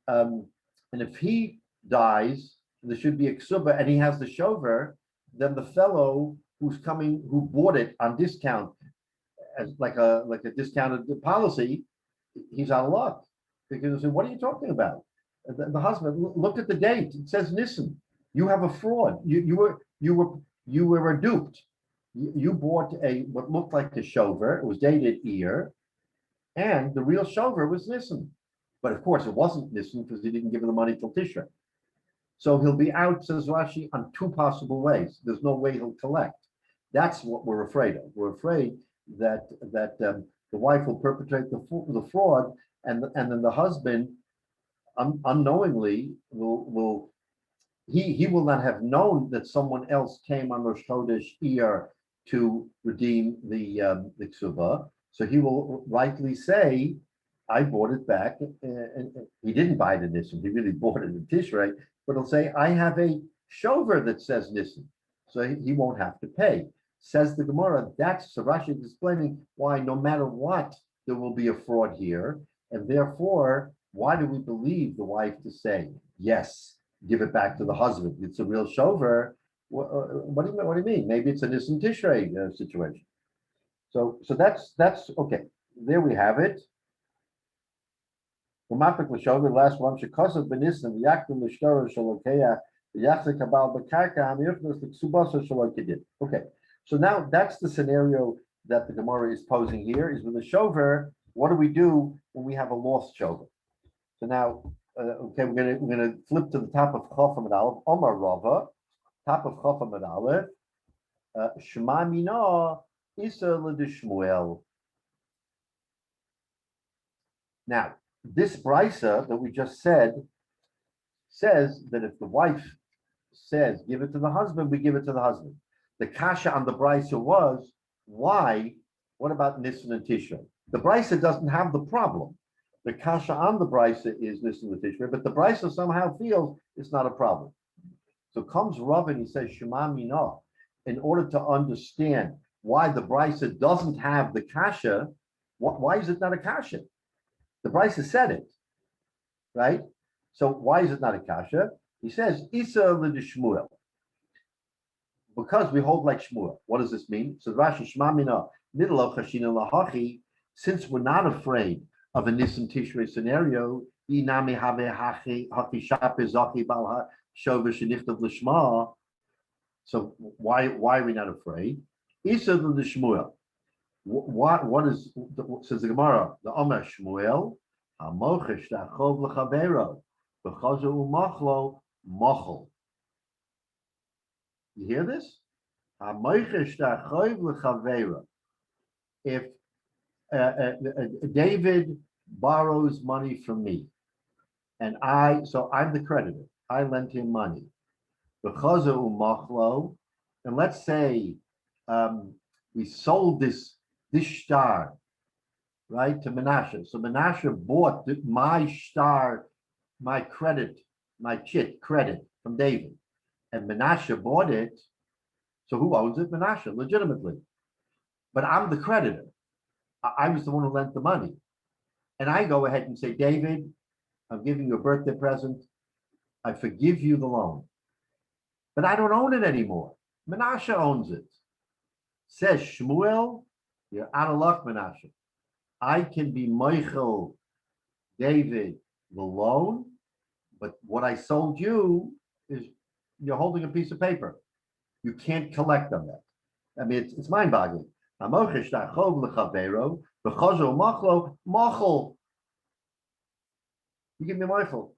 S4: if he dies, there should be a ksuba, and he has the shover. Then the fellow who bought it on discount, as like a discounted policy, he's out of luck, because what are you talking about? The husband, look at the date. It says Nisan. You have a fraud. You were duped. You bought what looked like a shover. It was dated Iyar, and the real shover was Nisan. But of course, it wasn't Nisan because he didn't give her the money till Tishrei. So he'll be out, says Rashi, on two possible ways. There's no way he'll collect. That's what we're afraid of. We're afraid that the wife will perpetrate the fraud, and then the husband unknowingly will not have known that someone else came on Rosh Chodesh Iyar to redeem the ksuba. So he will rightly say, I bought it back, and he didn't buy it in Nisan. He really bought it in Tishrei, but he'll say, I have a shover that says Nisan, so he won't have to pay. Says the Gemara, that's Rashi is explaining why no matter what, there will be a fraud here, and therefore, why do we believe the wife to say, yes, give it back to the husband? It's a real shover. What do you mean? Maybe it's a Nisan Tishrei situation. So that's okay. There we have it. The last one, Shekasav Benisan, the Yaktim Lishtora Shalokea, the Yachzik Kabal Bakarka, Amirfnus, the Ksubasa Shalokidit. Okay, so now that's the scenario that the Gemara is posing here, is with a shover. What do we do when we have a lost shover? So now, okay, we're gonna flip to the top of Chaf Amud Aleph, Omar Rava, top of Chaf Amud Aleph, Shema Mina Isa L'Dishmuel. Now, this brisa that we just said says that if the wife says give it to the husband, we give it to the husband. The kasha on the brisa was, why? What about Nisan and Tishrei? The brisa doesn't have the problem. The kasha on the brisa is Nisan and Tishrei, but the brisa somehow feels it's not a problem. So comes Rav and he says Shema Mina, in order to understand why the brisa doesn't have the kasha. Why is it not a kasha? The brisa said it, right? So why is it not a kasha? He says Isa l'Shmuel, because we hold like Shmuel. What does this mean? So Rashi Shema Mina Nidlo Chashina Lahachi. Since we're not afraid of a Nisan Tishrei scenario, Inami Have Hachi Haki Shape Zaki Bal Shover Shenichtav L'Shma. So why are we not afraid? Isa l'Shmuel. What is, says the Gemara, the Omer Shmuel, Hamochesh Tachov L'Chavero, B'chazu U'Machlo Machol. You hear this? Hamochesh Tachov L'Chavero. If David borrows money from me, and I'm the creditor, I lent him money, B'chazu U'Machlo, and let's say we sold this star, right, to Menashe. So Menashe bought my star, my credit from David. And Menashe bought it. So who owns it? Menashe, legitimately. But I'm the creditor. I was the one who lent the money. And I go ahead and say, David, I'm giving you a birthday present. I forgive you the loan. But I don't own it anymore. Menashe owns it. Says Shmuel, you're out of luck, Menashe. I can be Michael, David, the loan, but what I sold you is you're holding a piece of paper. You can't collect on that. I mean, it's mind-boggling. You give me Michael.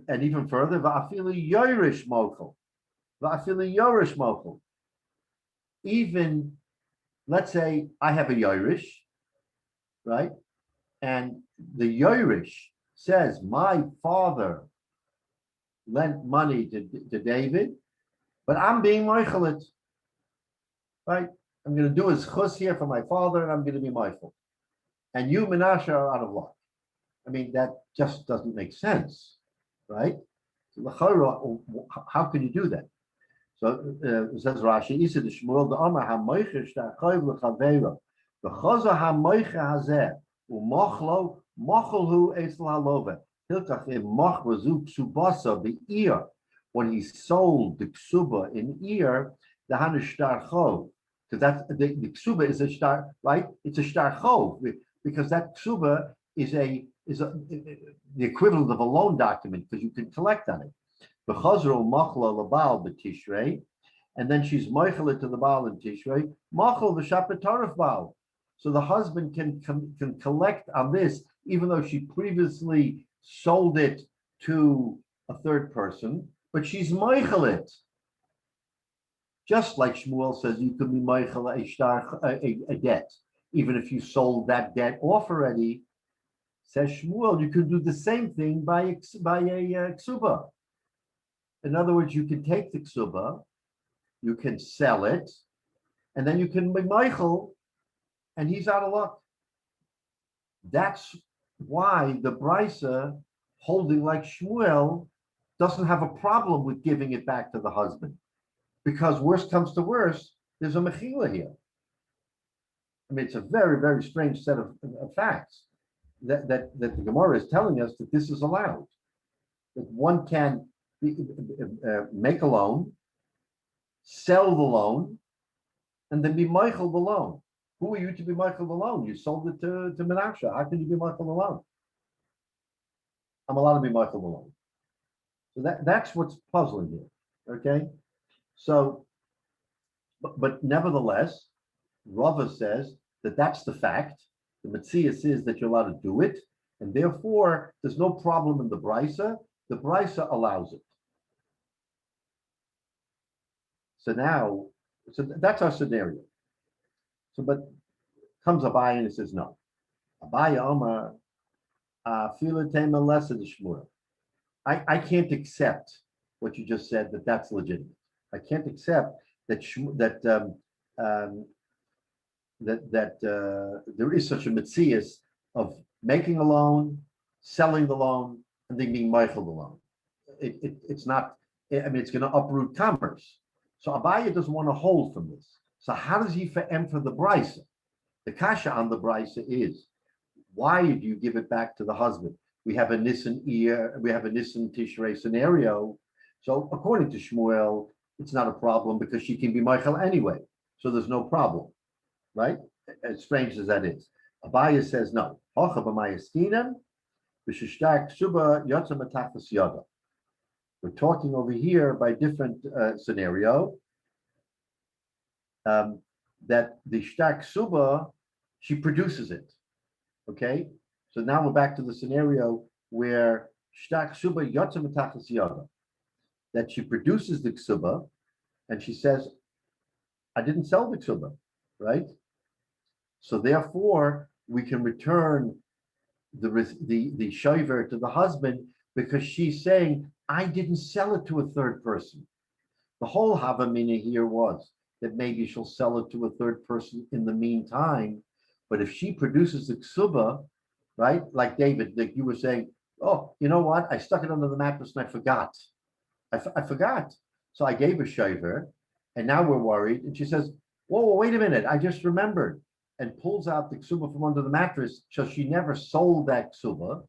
S4: and even further, va'afilu yoirish mochel. Va'afilu yorish mochel. Even, let's say I have a yoirish, right? And the yoirish says, my father lent money to David, but I'm being moichelit, right? I'm going to do his chus here for my father, and I'm going to be moichel. And you, Menashe, are out of luck. I mean, that just doesn't make sense, right? So, how can you do that? So says Rashi, Isa the Shmuel the Amar HaMoiche Shtachayv L'Chaveiro V'Chaza HaMoiche Hazeh U'Mochlo Mochelhu Esel Halove Hilkach in Moch Vazu Ksubasa Be'ir. When he sold the ksuba in Ir, the Hanishtarchov, because that's the ksuba is a star, right? It's a shtarchov because that ksuba is the equivalent of a loan document because you can collect on it. B'chazro machla labal b'tishrei, and then she's moichelet to the baal in Tishrei. Machal v'shapetarif baal. So the husband can collect on this, even though she previously sold it to a third person, but she's moichelet. Just like Shmuel says, you can be moichel a debt, even if you sold that debt off already. Says Shmuel, you could do the same thing by a ksuba. In other words, you can take the ksuba, you can sell it, and then you can be moichel, and he's out of luck. That's why the Brisa, holding like Shmuel, doesn't have a problem with giving it back to the husband. Because worst comes to worst, there's a mechila here. I mean, it's a very, very strange set of facts that the Gemara is telling us that this is allowed. That one can make a loan, sell the loan, and then be Michael the loan. Who are you to be Michael the loan? You sold it to Menashe. How can you be Michael the loan? I'm allowed to be Michael the loan. So that's what's puzzling here. Okay? So, but nevertheless, Rava says that that's the fact. The Metzia says that you're allowed to do it, and therefore there's no problem in the Brisa. The Brisa allows it. So now, that's our scenario. So, but comes Abaye and he says no. Abaye Omar, filatema lesa de Shmuel. I can't accept what you just said, that's legitimate. I can't accept that there is such a metzias of making a loan, selling the loan, and then being Michael the loan. It's not. I mean, it's going to uproot commerce. So Abaye doesn't want to hold from this. So how does he for the Brisa? The kasha on the Brisa is, why do you give it back to the husband? We have a Nisan Tishrei scenario. So according to Shmuel, it's not a problem because she can be Michael anyway. So there's no problem, right? As strange as that is. Abaye says no. We're talking over here by different scenario that the shtak suba, she produces it. Okay, so now we're back to the scenario where shtak suba yotza matachas yada, that she produces the ksuba, and she says, "I didn't sell the ksuba," right? So therefore, we can return the shoiver to the husband because she's saying, "I didn't sell it to a third person." The whole havamina here was that maybe she'll sell it to a third person in the meantime. But if she produces the ksuba, right, like David, like you were saying, oh, you know what? I stuck it under the mattress and I forgot. I forgot. So I gave a shaver, and now we're worried. And she says, whoa, wait a minute. I just remembered, and pulls out the ksuba from under the mattress. So she never sold that ksuba.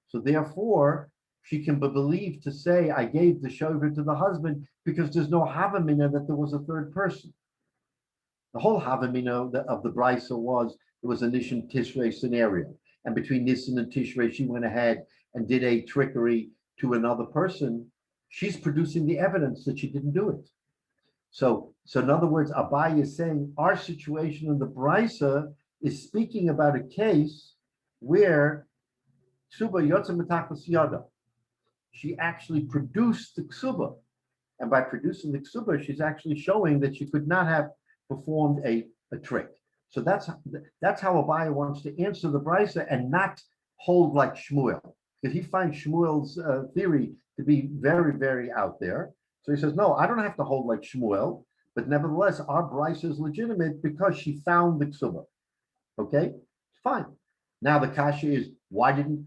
S4: So therefore, she can be believed to say, I gave the shaver to the husband because there's no havamina that there was a third person. The whole havamina of the Brisa was, it was a Nisan Tishrei scenario. And between Nisan and Tishrei, she went ahead and did a trickery to another person. She's producing the evidence that she didn't do it. So in other words, Abaye is saying our situation in the Brisa is speaking about a case where Suba Yotza Matachas Yada. she actually produced the ksuba. And by producing the ksuba, she's actually showing that she could not have performed a trick. So that's how Abaye wants to answer the brisa and not hold like Shmuel, because he finds Shmuel's theory to be very, very out there. So he says, no, I don't have to hold like Shmuel, but nevertheless, our brisa is legitimate because she found the ksuba. Okay, fine. Now the kasha is, why did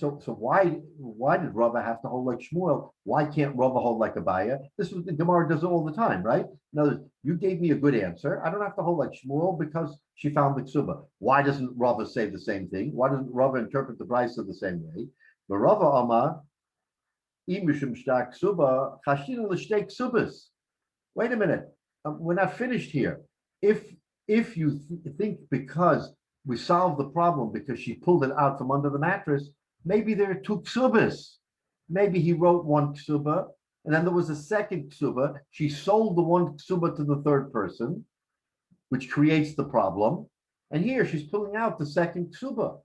S4: Rava have to hold like Shmuel? Why can't Rava hold like Abaye? This is the Gemara does it all the time, right? In other words, you gave me a good answer. I don't have to hold like Shmuel because she found the ksuba. Why doesn't Rava say the same thing? Why doesn't Rava interpret the brisa the same way? The Rava Amar, imishum shtak ksuba, chashina l'shtei ksubas. Wait a minute, we're not finished here. If you think because we solved the problem because she pulled it out from under the mattress, maybe there are two ksubas. Maybe he wrote one ksuba, and then there was a second ksuba. She sold the one ksuba to the third person, which creates the problem. And here she's pulling out the second ksuba.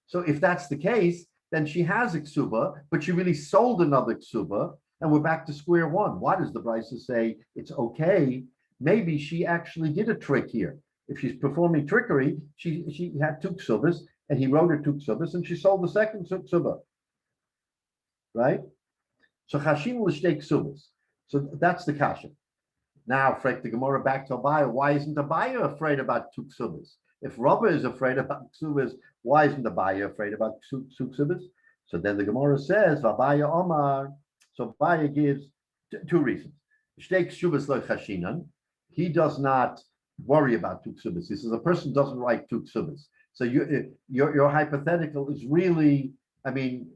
S4: So if that's the case, then she has a ksuba, but she really sold another ksuba, and we're back to square one. Why does the brisa say it's okay? Maybe she actually did a trick here. If she's performing trickery, she had two ksubas, and he wrote her two ksubas, and she sold the second ksuba. Right? So chashin l'shtei ksubas. So that's the kasha. Now, Frank the Gemara back to Abaye. Why isn't Abaye afraid about two ksubas? If Rava is afraid about ksubas, why isn't Abaye afraid about two ksubas? So then the Gemara says, Abaye Omar. So Abaye gives two reasons. Shtei ksubas lo chashinan. He does not worry about two ksubas. He says a person doesn't write two ksubas. So your hypothetical is really, I mean,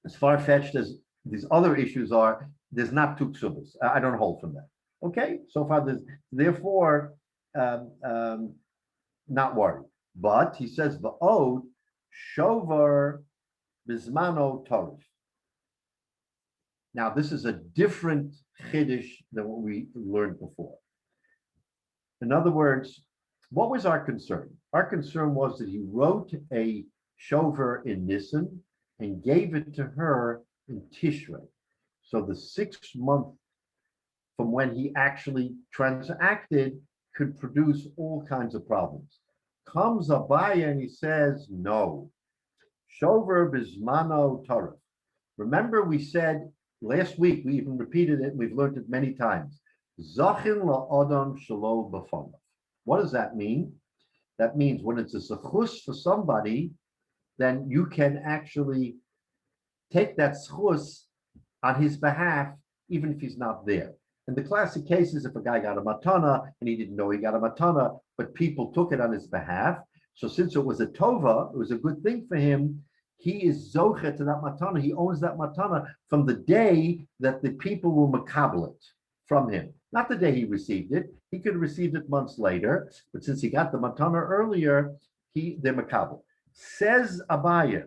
S4: as far-fetched as these other issues are, there's not two ksubas. I don't hold from that. Okay, so far there's therefore not worried. But he says the ode shover bismano torif. Now this is a different chiddush than what we learned before. In other words, what was our concern? Our concern was that he wrote a shover in Nisan and gave it to her in Tishrei. So the 6th month from when he actually transacted could produce all kinds of problems. Comes Abaye and he says, no. Shover bismano tarif. Remember we said last week, we even repeated it, we've learned it many times. Zachin la'adam shelo b'fanav. What does that mean? That means when it's a zechus for somebody, then you can actually take that zechus on his behalf, even if he's not there. And the classic case is if a guy got a matana and he didn't know he got a matana, but people took it on his behalf. So since it was a tova, it was a good thing for him. He is zocher to that matana. He owns that matana from the day that the people will makabel it from him. Not the day he received it. He could have received it months later, but since he got the matana earlier, they're makabel. Says Abaye,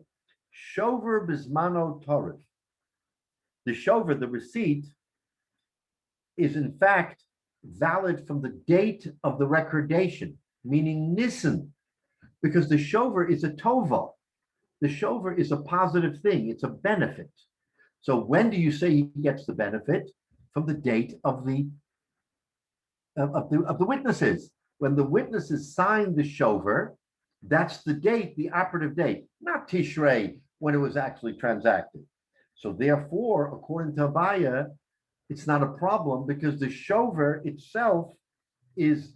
S4: shover bismano torif. The shover, the receipt, is in fact valid from the date of the recordation, meaning Nisan, because the shover is a tova. The shover is a positive thing. It's a benefit. So when do you say he gets the benefit? From the date of the witnesses. When the witnesses sign the shover, that's the date, the operative date, not Tishrei when it was actually transacted. So therefore, according to Abaye, it's not a problem because the shover itself is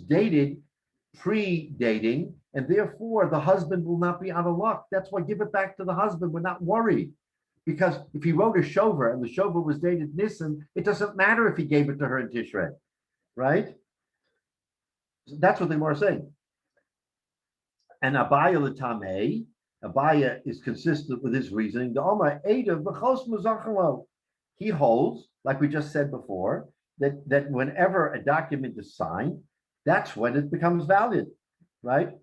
S4: dated pre-dating, and therefore the husband will not be out of luck. That's why give it back to the husband. We're not worried. Because if he wrote a shover and the shover was dated Nisan, it doesn't matter if he gave it to her in Tishrei, right? So that's what they were saying. And Abaye l'tamei, Abaye is consistent with his reasoning. The Omar Edav b'chos muzachalo. He holds, like we just said before, that whenever a document is signed, that's when it becomes valid, right?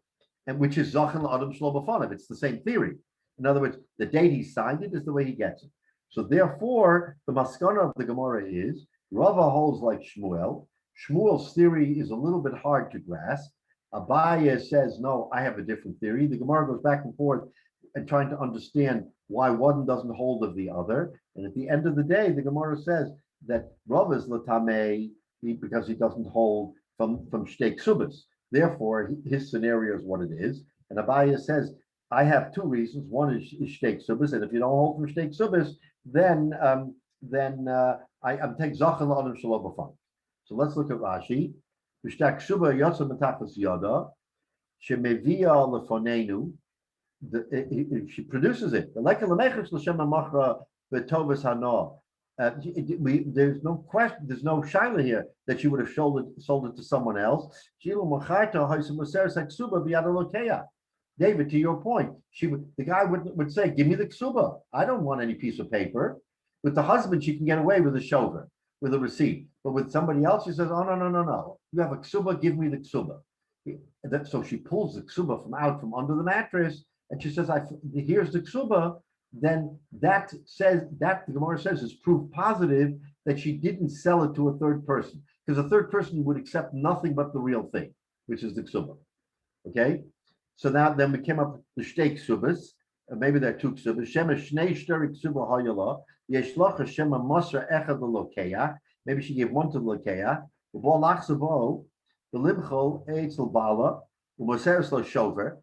S4: And which is zachin la'adam shelo b'fanav. It's the same theory. In other words, the date he signed it is the way he gets it. So therefore, the maskana of the Gemara is, Rava holds like Shmuel. Shmuel's theory is a little bit hard to grasp. Abaye says, no, I have a different theory. The Gemara goes back and forth and trying to understand why one doesn't hold of the other. And at the end of the day, the Gemara says that Rav is Latame because he doesn't hold from Shtei Ksubas. Therefore, his scenario is what it is. And Abaya says, I have two reasons. One is Shtei Ksubas, and if you don't hold from Shtei Ksubas, then I'm take Zachal Adam Shalom B'fan. So let's look at Rashi. Shtei Ksuba Yotza Matachas Yada Shemevia Lefonenu. She produces it. There's no question, there's no shaila here that she would have sold it to someone else. David, to your point, the guy would say, give me the ksuba. I don't want any piece of paper. With the husband, she can get away with a shover, with a receipt. But with somebody else, she says, oh, no. You have a ksuba, give me the ksuba. So she pulls the ksuba from under the mattress, and she says, here's the ksuba. Then that the Gemara says is proof positive that she didn't sell it to a third person, because a third person would accept nothing but the real thing, which is the ksuba. Okay, so then we came up with the shtei ksubas. Maybe there are two ksubas. Shema shnei shteri ksuba hayala yeshlocha shema mosra echad lokeach. Maybe she gave one to the lokeach. The bol lachsavo the limchol eitzel bala umoseres lo shover.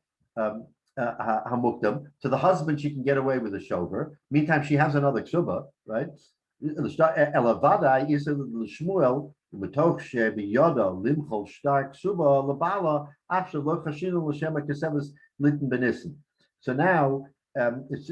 S4: Hamukdam to the husband, she can get away with a shover. Meantime, she has another ksuba, right? Elavada is the Shmuel metoch shebiyoda limchol shtar ksuba labala after lo chashinu l'shema kesevas litten benissen. So now,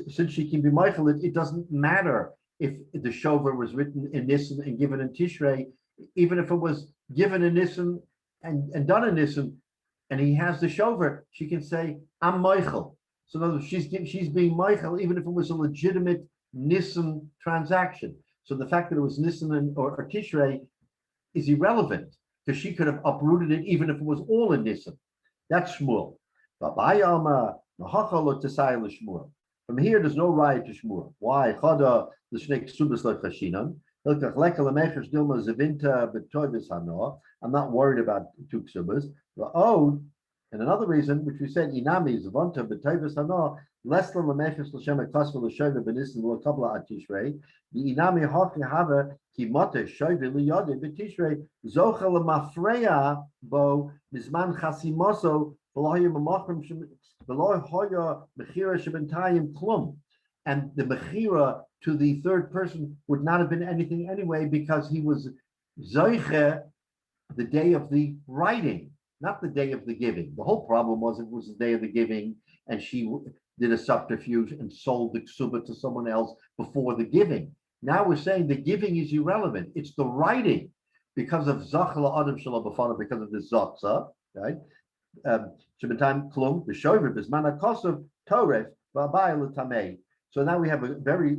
S4: since she can be Michael, it doesn't matter if the shover was written in Nisan and given in Tishrei, even if it was given in Nisan and done in Nisan, and he has the shover, she can say, I'm Michael. So in other words, she's being Michael, even if it was a legitimate Nisan transaction. So the fact that it was Nisan or Tishrei is irrelevant, because she could have uprooted it even if it was all in Nisan. That's Shmuel. From here, there's no right to Shmuel. Why? I'm not worried about two ksubas. And another reason, which we said, Inami is Zavanta b'Toivus Hana, less than Lamechus L'Shem HaKasva L'Shoyva B'Nissen L'Kabla Atishrei, the Inami Hochi Hava Kimote Shoyva L'Yode B'Tishrei Zocha L'Mafreya Bo Mizman Chasimoso V'Loya Mechira Shebentayim Klum. And the Mechira to the third person would not have been anything anyway, because he was Zoiche the day of the writing, not the day of the giving. The whole problem was it was the day of the giving, and she did a subterfuge and sold the ksuba to someone else before the giving. Now we're saying the giving is irrelevant. It's the writing, because of zachla adam shalom b'fana, because of the zotza, right? Shebetam klum b'shover b'zman hakosav toref v'abaya l'tamei. So now we have a very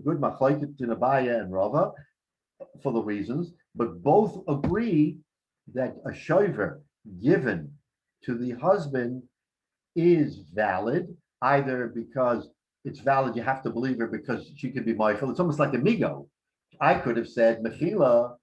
S4: good machlokes in Abaya and Rava for the reasons, but both agree that a shover given to the husband is valid, either because it's valid, you have to believe her because she could be Michael. It's almost like a migo. I could have said Mechila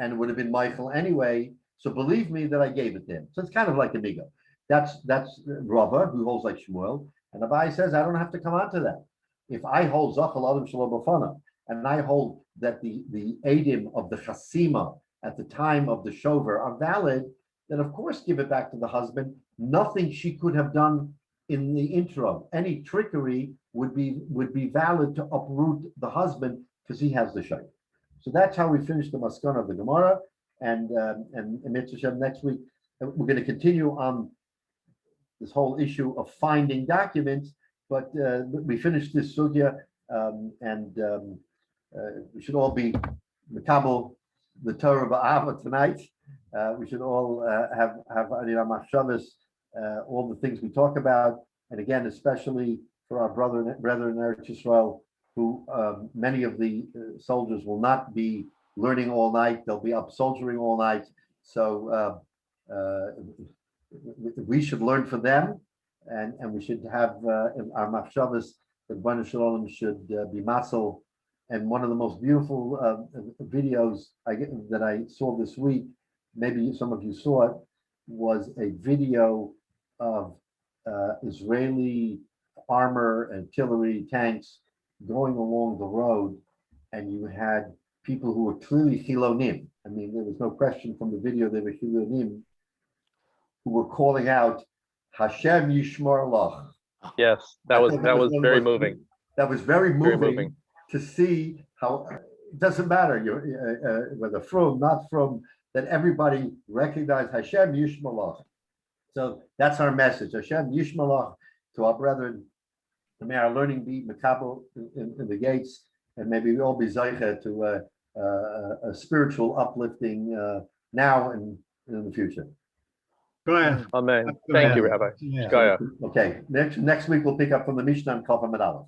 S4: and it would have been Michael anyway, so believe me that I gave it to him. So it's kind of like a migo. That's Rava, who holds like Shmuel, and Abai says I don't have to come on to that. If I hold Zachal Adam Shalom B'Fana, and I hold that the Adim of the Chasima at the time of the Shover are valid, then of course give it back to the husband. Nothing she could have done in the interim, any trickery would be valid to uproot the husband, because he has the Shover. So that's how we finish the Maskana of the Gemara, and Mitzvah next week we're going to continue on this whole issue of finding documents, but we finished this sugya, and we should all be Mikabel the Torah Ba'ava tonight. We should all have machshavas, all the things we talk about, and again, especially for our brethren in Eretz Yisrael, who many of the soldiers will not be learning all night; they'll be up soldiering all night. So we should learn from them, and we should have our machshavas that Bnei Shalom should be matzal. And one of the most beautiful videos that I saw this week, maybe some of you saw it, was a video of Israeli armor, artillery, tanks going along the road, and you had people who were clearly Chilonim. I mean, there was no question from the video they were Chilonim, who were calling out, Hashem Yishmor Lach.
S2: Yes, that was very moving.
S4: That was very
S2: Very
S4: moving
S2: moving.
S4: to see how, it doesn't matter, you're, whether from, not from, that everybody recognized Hashem Yishmor Lach. So that's our message, Hashem Yishmor Lach, to our brethren. May our learning be makabel in the gates, and maybe we all be zeicha to a spiritual uplifting now and in the future.
S6: Go ahead.
S2: Amen.
S6: Go
S2: Thank
S6: ahead.
S2: you, Rabbi.
S6: Yeah.
S2: Shkaya.
S4: Okay, next week we'll pick up from the Mishnah and Kaf Amid Aleph.